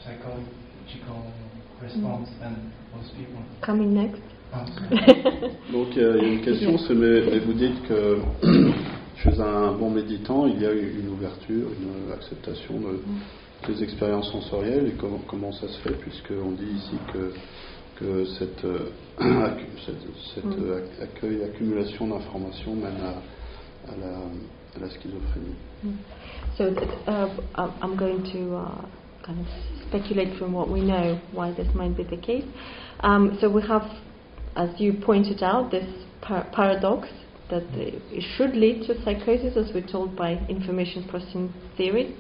Speaker 4: psychological response than most people?
Speaker 1: Coming next.
Speaker 4: Oh, sorry.
Speaker 2: Donc il y a une question, c'est mais vous dites que chez un bon méditant, il y a une ouverture, une acceptation des expériences sensorielles, et comment ça se fait, puisqu'on dit ici que cette accumulation d'informations mène à la schizophrénie.
Speaker 1: So I'm going to kind of speculate from what we know why this might be the case. So we have, as you pointed out, this paradox that it should lead to psychosis, as we're told by information processing theory,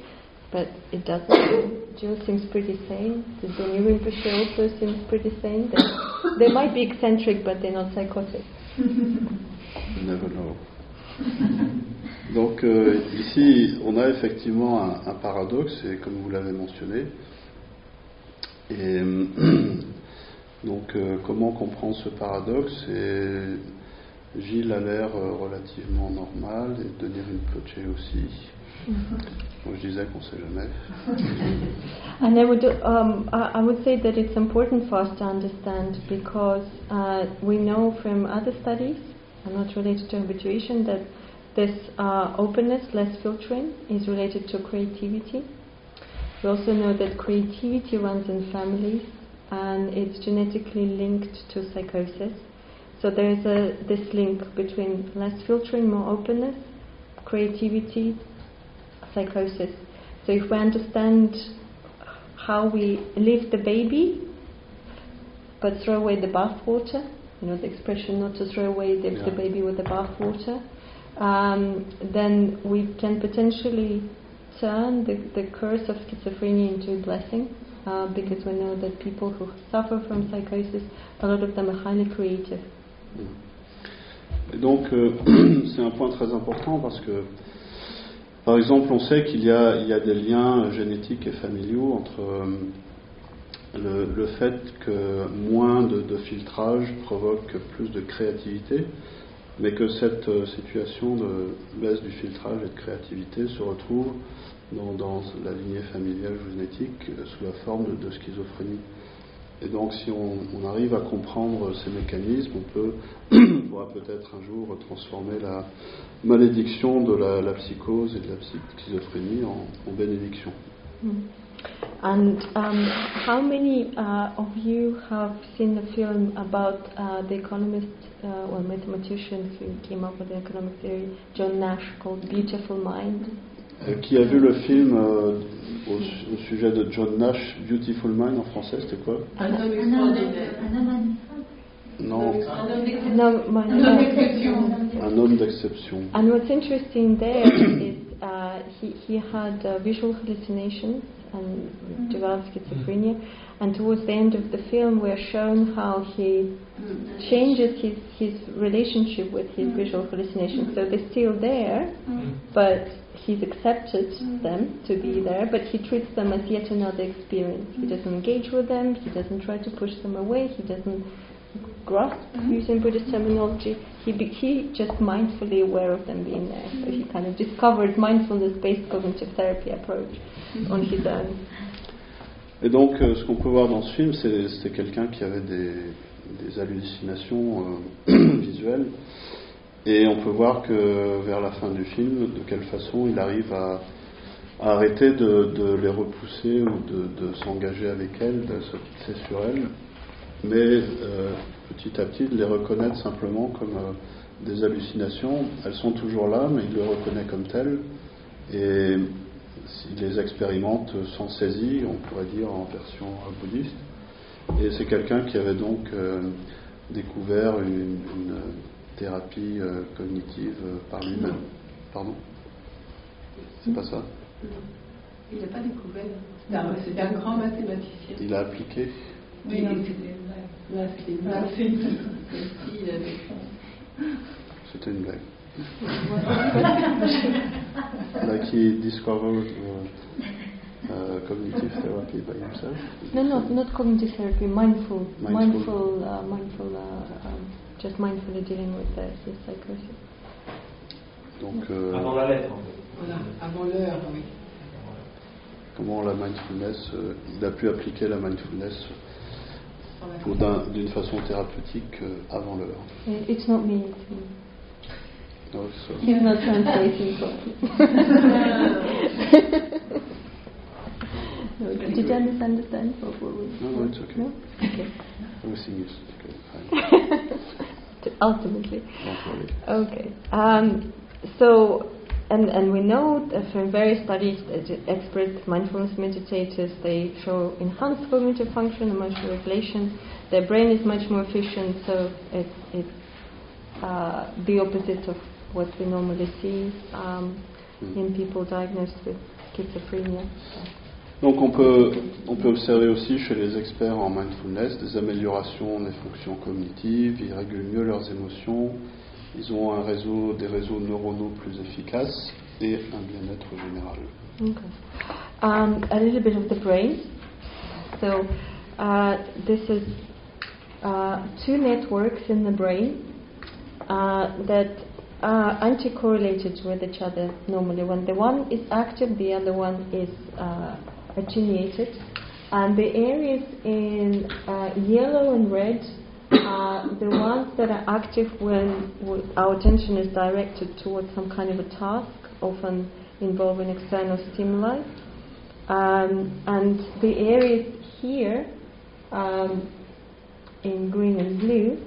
Speaker 1: but it doesn't. Jill seems pretty sane. The Donu Rinpoche also seems pretty sane. They might be eccentric, but they're not psychotic.
Speaker 2: You never know. Donc ici, on a effectivement un paradoxe, et comme vous l'avez mentionné. Et donc, comment comprendre ce paradoxe? Et Gilles a l'air relativement normal, et Denis Rinpoche aussi. Donc, je disais qu'on ne sait jamais.
Speaker 1: And I would say that it's important for us to understand, because we know from other studies, not related to habituation, that this openness, less filtering, is related to creativity. We also know that creativity runs in families, and it's genetically linked to psychosis. So there is this link between less filtering, more openness, creativity, psychosis. So if we understand how we leave the baby but throw away the bathwater, you know the expression not to throw away the baby with the bathwater, then we can potentially turn the curse of schizophrenia into a blessing, because we know that people who suffer from psychosis, a lot of them are highly creative.
Speaker 2: Et donc c'est un point très important, parce que par exemple on sait qu'il y a des liens génétiques et familiaux entre le fait que moins de filtrage provoque plus de créativité, mais que cette situation de baisse du filtrage et de créativité se retrouve dans la lignée familiale génétique sous la forme de schizophrénie. Et donc si on arrive à comprendre ces mécanismes, on pourra peut-être un jour transformer la malédiction de la psychose et de la schizophrénie en bénédiction.
Speaker 1: And how many of you have seen the film about the economist or mathematician who came up with the economic theory, John Nash, called Beautiful Mind?
Speaker 2: Qui a vu le film au sujet de John Nash, Beautiful Mind, en français, c'était quoi?
Speaker 5: Un homme extraordinaire.
Speaker 3: Un homme admirable.
Speaker 2: Non, un homme d'exception.
Speaker 1: And what's interesting there is he had visual hallucinations and developed schizophrenia, and towards the end of the film we're shown how he changes his relationship with his visual hallucinations. So they're still there, but he's accepted them to be there, but he treats them as yet another experience. He doesn't engage with them, he doesn't try to push them away, he doesn't grasp, using Buddhist terminology. He just mindfully aware of them being there. So he kind of discovered mindfulness-based cognitive therapy approach on his own.
Speaker 2: Et donc, ce qu'on peut voir dans ce film, c'est quelqu'un qui avait des hallucinations visuelles. Et on peut voir que vers la fin du film, de quelle façon il arrive à arrêter de les repousser ou de s'engager avec elles, de se fixer sur elles, mais petit à petit de les reconnaître simplement comme des hallucinations. Elles sont toujours là, mais il les reconnaît comme telles, et il les expérimente sans saisie, on pourrait dire en version bouddhiste. Et c'est quelqu'un qui avait donc découvert une thérapie cognitive par lui-même. Pardon ? C'est pas ça ?
Speaker 5: Il n'a pas découvert. C'était un grand mathématicien.
Speaker 2: Il a appliqué ?
Speaker 5: Oui, c'était une blague.
Speaker 2: C'était une blague. Like he discovered cognitive therapy by himself?
Speaker 1: No, not cognitive therapy, just mindfully dealing with his psychosis.
Speaker 2: Donc,
Speaker 7: avant la lettre, en fait.
Speaker 5: Voilà, avant l'heure, oui.
Speaker 2: Comment la mindfulness, il a pu appliquer la mindfulness d'une façon thérapeutique avant l'heure.
Speaker 1: It's not me, it's me.
Speaker 2: No, so.
Speaker 1: He's not translating properly. No, did you understand what was?
Speaker 2: No, it's okay.
Speaker 1: No? Okay.
Speaker 2: Everything is okay. Fine.
Speaker 1: Ultimately.
Speaker 2: Don't worry.
Speaker 1: Okay. So, and we know that from various studies that expert mindfulness meditators, they show enhanced cognitive function, emotional regulation. Their brain is much more efficient, so it's the opposite of what we normally see in people diagnosed with schizophrenia.
Speaker 2: Donc on peut observer aussi chez les experts en mindfulness des améliorations des fonctions cognitives, ils régulent mieux leurs émotions, ils ont des réseaux neuronaux plus efficaces et un bien-être général.
Speaker 1: Okay. A little bit of the brain. So this is two networks in the brain that are anti-correlated with each other normally. When the one is active, the other one is attenuated. And the areas in yellow and red are the ones that are active when our attention is directed towards some kind of a task, often involving external stimuli. And the areas here, in green and blue,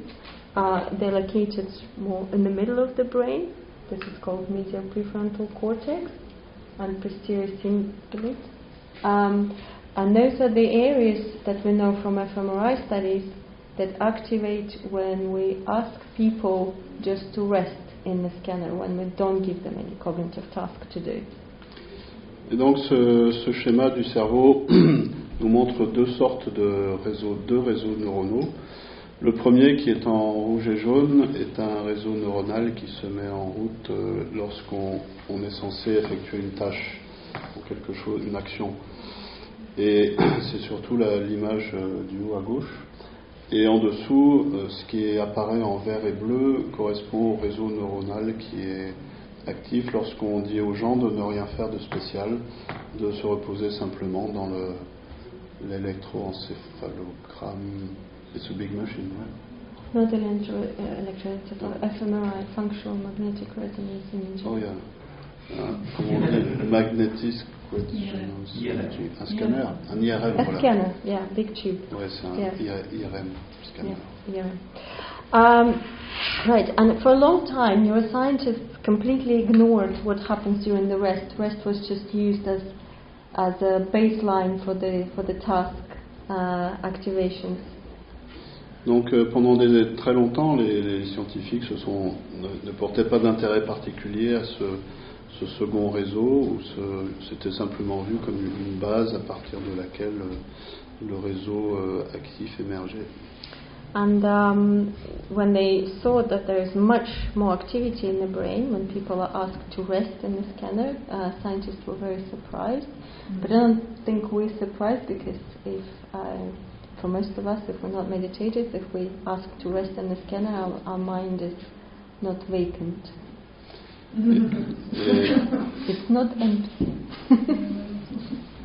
Speaker 1: they're located more in the middle of the brain. This is called medial prefrontal cortex and posterior cingulate. And those are the areas that we know from fMRI studies that activate when we ask people just to rest in the scanner, when we don't give them any cognitive task to do.
Speaker 2: Et donc ce schéma du cerveau nous montre deux réseaux neuronaux. Le premier, qui est en rouge et jaune, est un réseau neuronal qui se met en route lorsqu'on est censé effectuer une tâche ou quelque chose, une action. Et c'est surtout l'image du haut à gauche. Et en dessous, ce qui apparaît en vert et bleu correspond au réseau neuronal qui est actif lorsqu'on dit aux gens de ne rien faire de spécial, de se reposer simplement l'électroencéphalogramme. It's a big machine, right?
Speaker 1: Not electroencephalogram, fMRI, functional magnetic resonance imaging.
Speaker 2: Oh yeah. Comment on dit? Magnetic resonance imaging. Un scanner, un IRM.
Speaker 1: A
Speaker 2: voilà.
Speaker 1: scanner, yeah, big tube.
Speaker 2: Ouais, c'est un IRM scanner.
Speaker 1: Yeah. Right, and for a long time, neuroscientists completely ignored what happens during the rest. Rest was just used as a baseline for the task activations.
Speaker 2: Donc pendant très longtemps, les scientifiques ne portaient pas d'intérêt particulier à ce second réseau, où c'était simplement vu comme une base à partir de laquelle le réseau actif émergeait.
Speaker 1: And when they saw that there is much more activity in the brain when people are asked to rest in the scanner, scientists were very surprised. But I don't think we're surprised, because for most of us, if we're not meditators, if we ask to rest in the scanner, our mind is not vacant. It's not empty.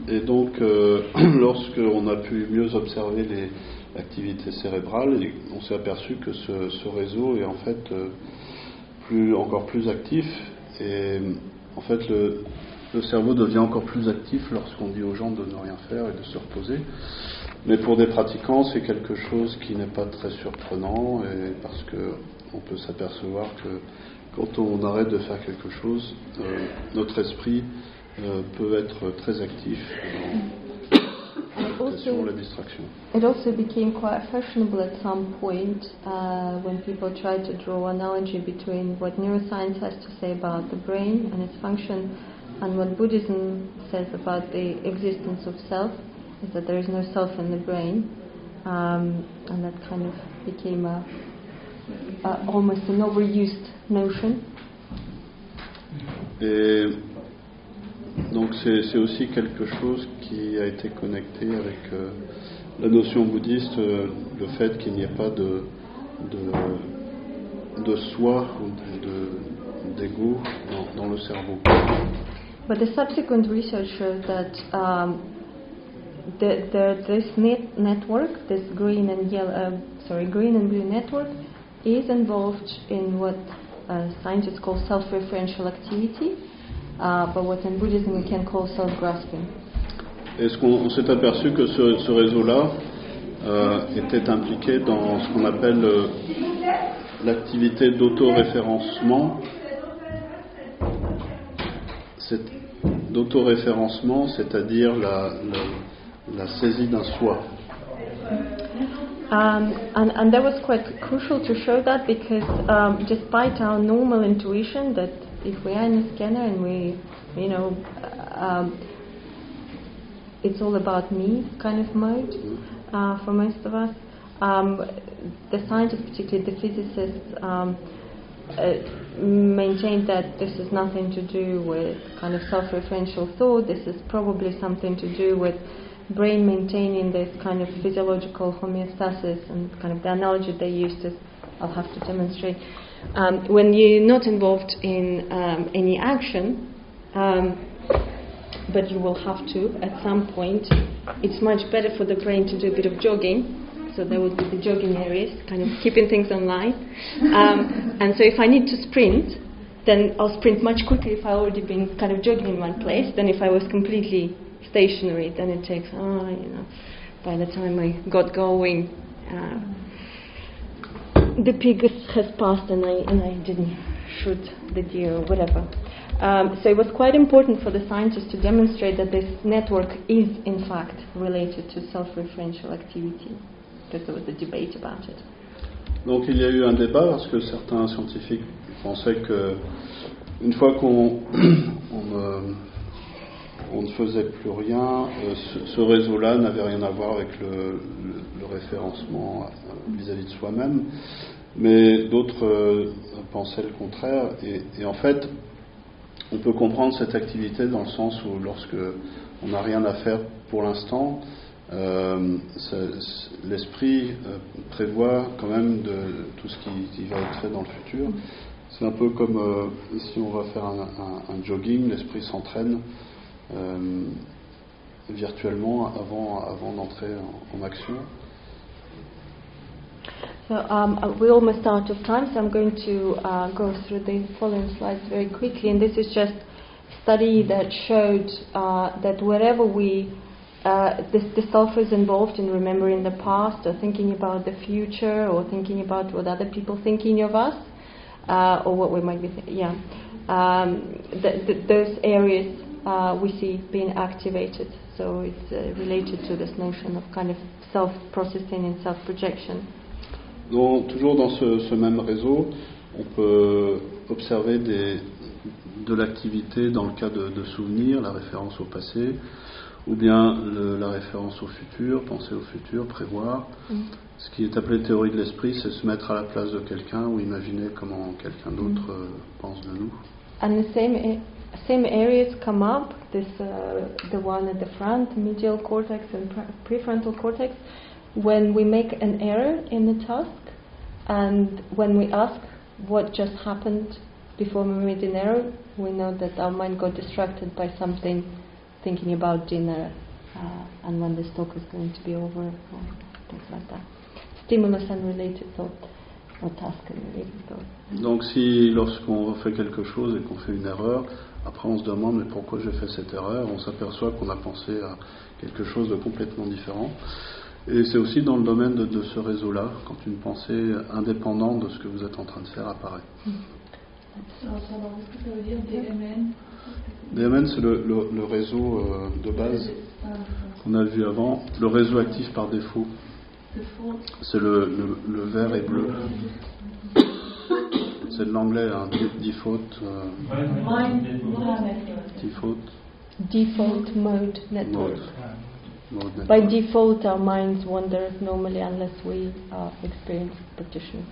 Speaker 2: Et donc, lorsqu'on a pu mieux observer l'activité cérébrale, on s'est aperçu que ce réseau est en fait encore plus actif. Et en fait, le cerveau devient encore plus actif lorsqu'on dit aux gens de ne rien faire et de se reposer. Mais pour des pratiquants, c'est quelque chose qui n'est pas très surprenant, et parce qu'on peut s'apercevoir que quand on arrête de faire quelque chose, notre esprit peut être très actif dans la distraction.
Speaker 1: It also became quite fashionable at some point when people tried to draw an analogy between what neuroscience has to say about the brain and its function and what Buddhism says about the existence of self, is that there is no self in the brain, and that kind of became almost an overused notion.
Speaker 2: Et donc c'est aussi quelque chose qui a été connecté avec la notion bouddhiste, le fait qu'il n'y ait pas de soi ou d'ego dans le cerveau.
Speaker 1: But the subsequent research showed that this network, this green and blue network, is involved in what scientists call self-referential activity, but what in Buddhism we can call self-grasping.
Speaker 2: Est-ce qu'on s'est aperçu que ce réseau-là était impliqué dans ce qu'on appelle l'activité d'autoréférencement. D'autoréférencement, c'est-à-dire la saisie d'un soi.
Speaker 1: And that was quite crucial to show that, because despite our normal intuition that if we are in a scanner and we, it's all about me kind of mode for most of us, the scientists, particularly the physicists, maintained that this is nothing to do with kind of self-referential thought. This is probably something to do with brain maintaining this kind of physiological homeostasis, and kind of the analogy they used is, I'll have to demonstrate. When you're not involved in any action, but you will have to at some point, it's much better for the brain to do a bit of jogging. So there would be the jogging areas, kind of keeping things online. And so if I need to sprint, then I'll sprint much quicker if I've already been kind of jogging in one place than if I was completely stationary. Then it takes, by the time I got going, the pig has passed and I didn't shoot the deer or whatever. So it was quite important for the scientists to demonstrate that this network is in fact related to self-referential activity, because there was a debate about it.
Speaker 2: Donc il y a eu un débat parce que certains scientifiques pensaient que une fois qu'on ne faisait plus rien, ce réseau-là n'avait rien à voir avec le référencement vis-à-vis de soi-même, mais d'autres pensaient le contraire, et en fait on peut comprendre cette activité dans le sens où lorsque on n'a rien à faire pour l'instant, l'esprit prévoit quand même de tout ce qui va être fait dans le futur. C'est un peu comme si on va faire un jogging, l'esprit s'entraîne virtuellement avant d'entrer en action.
Speaker 1: So we're almost out of time, so I'm going to go through the following slides very quickly. And this is just a study that showed that wherever the self is involved in remembering the past, or thinking about the future, or thinking about what other people thinking of us, or what we might be those areas we see being activated. So it's related to this notion of kind of self-processing and self-projection.
Speaker 2: Donc, toujours dans ce même réseau, on peut observer de l'activité dans le cas de souvenirs, la référence au passé, ou bien la référence au futur, penser au futur, prévoir. Ce qui est appelé théorie de l'esprit, c'est se mettre à la place de quelqu'un ou imaginer comment quelqu'un d'autre pense de nous.
Speaker 1: And the same areas come up, the one at the front, medial cortex and prefrontal cortex, when we make an error in the task, and when we ask what just happened before we made an error, we know that our mind got distracted by something, thinking about dinner, and when this talk is going to be over, or things like that. Stimulus unrelated thought, or task unrelated thought.
Speaker 2: Donc si lorsqu'on fait quelque chose et qu'on fait une erreur, après on se demande mais pourquoi j'ai fait cette erreur, on s'aperçoit qu'on a pensé à quelque chose de complètement différent. Et c'est aussi dans le domaine de ce réseau-là, quand une pensée indépendante de ce que vous êtes en train de faire apparaît.
Speaker 5: Alors, est-ce que ça veut dire DMN?
Speaker 2: DMN, c'est le réseau de base qu'on a vu avant, le réseau actif par défaut. C'est le vert et bleu. C'est de l'anglais, hein, default.
Speaker 1: Default mode network. By default, our minds wander normally unless we experience partitioning.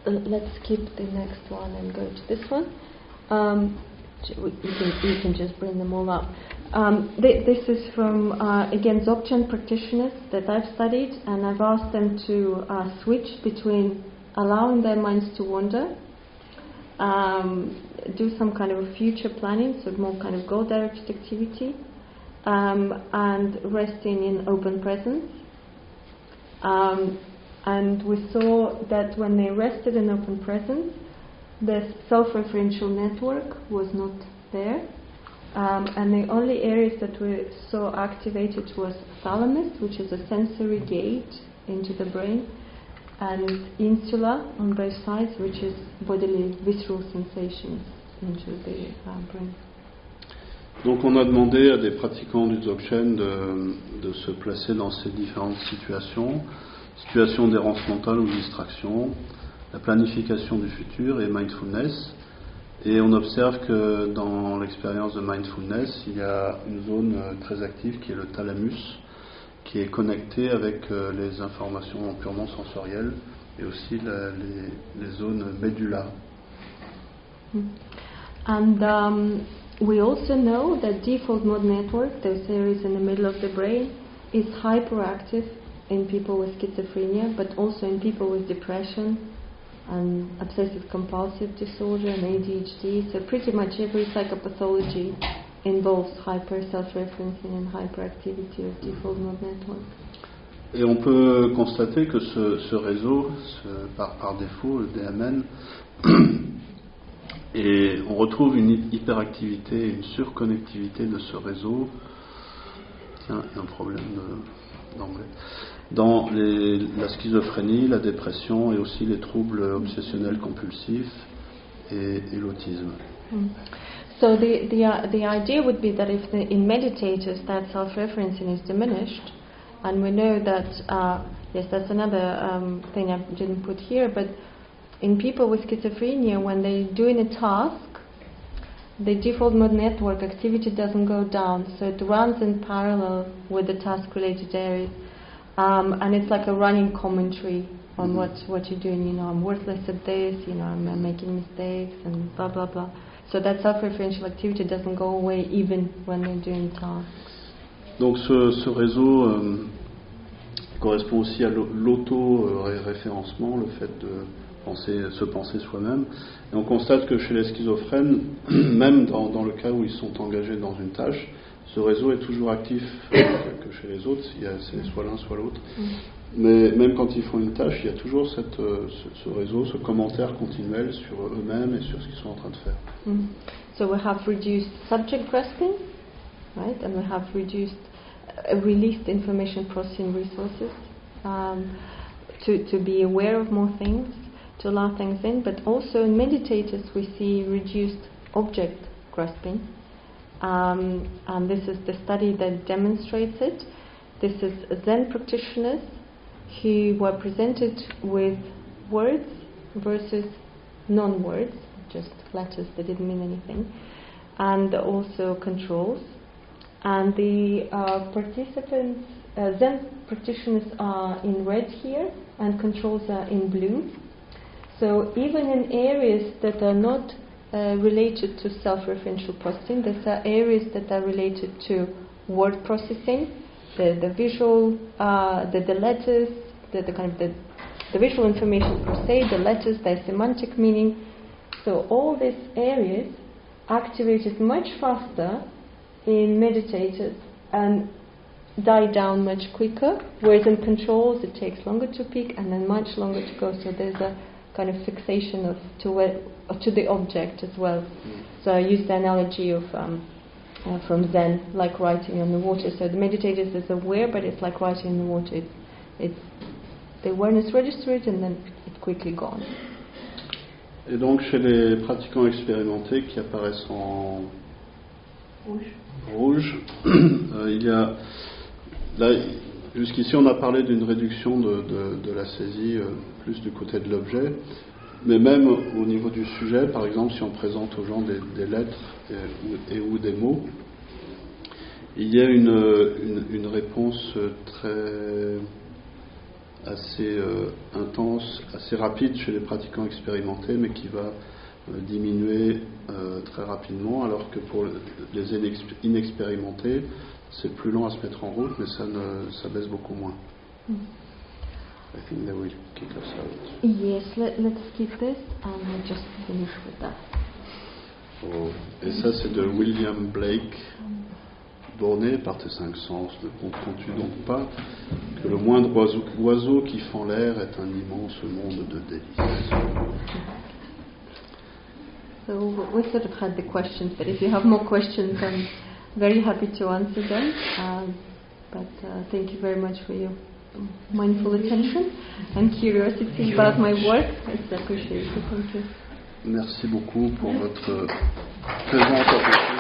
Speaker 1: Let's skip the next one and go to this one. You can just bring them all up. This is from, again, Dzogchen practitioners that I've studied, and I've asked them to switch between allowing their minds to wander, do some kind of a future planning, so more kind of goal-directed activity, and resting in open presence. And we saw that when they rested in open presence, the self-referential network was not there. And the only areas that we saw activated was thalamus, which is a sensory gate into the brain, and insula on both sides, which is bodily visceral sensations into the brain.
Speaker 2: Donc on a demandé à des pratiquants du Dzogchen de se placer dans ces différentes situations d'errance mentale ou distraction, la planification du futur et mindfulness. Et on observe que dans l'expérience de mindfulness, il y a une zone très active qui est le thalamus, qui est connecté avec les informations purement sensorielles et aussi les zones médulla.
Speaker 1: And we also know that default mode network, those areas in the middle of the brain, is hyperactive in people with schizophrenia, but also in people with depression and obsessive compulsive disorder and ADHD. So pretty much every psychopathology involves hyper self-referencing and hyperactivity of default mode network.
Speaker 2: Et on peut constater que ce réseau, par défaut, le DMN, et on retrouve une hyperactivité, une surconnectivité de ce réseau. Tiens, il y a un problème d'anglais. Dans la schizophrénie, la dépression et aussi les troubles obsessionnels compulsifs et l'autisme.
Speaker 1: So the idea would be that if in meditators that self-referencing is diminished, and we know that, yes, that's another thing I didn't put here, but in people with schizophrenia, when they're doing a task, the default mode network activity doesn't go down, so it runs in parallel with the task-related areas. And it's like a running commentary on what you're doing. You know, I'm worthless at this. You know, I'm making mistakes and blah blah blah. So that self-referential activity doesn't go away even when they're doing tasks.
Speaker 2: Donc ce réseau correspond aussi à l'auto-référencement, le fait se penser soi-même. Et on constate que chez les schizophrènes, même dans le cas où ils sont engagés dans une tâche, ce réseau est toujours actif que chez les autres. C'est soit l'un, soit l'autre. Mais même quand ils font une tâche, il y a toujours ce réseau, ce commentaire continuel sur eux-mêmes et sur ce qu'ils sont en train de faire.
Speaker 1: So we have reduced subject grasping, right? And we have released information processing resources to be aware of more things, to allow things in. But also in meditators we see reduced object grasping. And this is the study that demonstrates it. This is Zen practitioners who were presented with words versus non-words, just letters that didn't mean anything, and also controls. And the participants, Zen practitioners are in red here, and controls are in blue. So even in areas that are not related to self-referential processing, these are areas that are related to word processing, the visual, the letters, the kind of the visual information per se, the letters, their semantic meaning. So all these areas activated much faster in meditators and die down much quicker, whereas in controls it takes longer to peak and then much longer to go. So there's a kind of fixation to the object as well. So I use the analogy of from Zen, like writing on the water. So the meditators is aware, but it's like writing in the water. It's the awareness registers and then it's quickly gone.
Speaker 2: Et donc chez les pratiquants expérimentés qui apparaissent en rouge, il y a là, jusqu'ici on a parlé d'une réduction de la saisie plus du côté de l'objet, mais même au niveau du sujet, par exemple si on présente aux gens des lettres ou des mots, il y a une réponse assez intense, assez rapide chez les pratiquants expérimentés, mais qui va diminuer très rapidement, alors que pour les inexpérimentés, c'est plus long à se mettre en route, mais ça baisse beaucoup moins. I think they will kick us out.
Speaker 1: Yes, let's skip this and we'll just finish with that.
Speaker 2: Et ça, c'est de William Blake. Borné par tes cinq sens, ne comprends-tu donc pas que le moindre oiseau qui fend l'air est un immense monde de délices?
Speaker 1: So we sort of had the questions, but if you have more questions, I'm very happy to answer them. But thank you very much for your mindful attention and curiosity about my work. It's appreciated. Thank you.
Speaker 2: Merci beaucoup pour votre présence.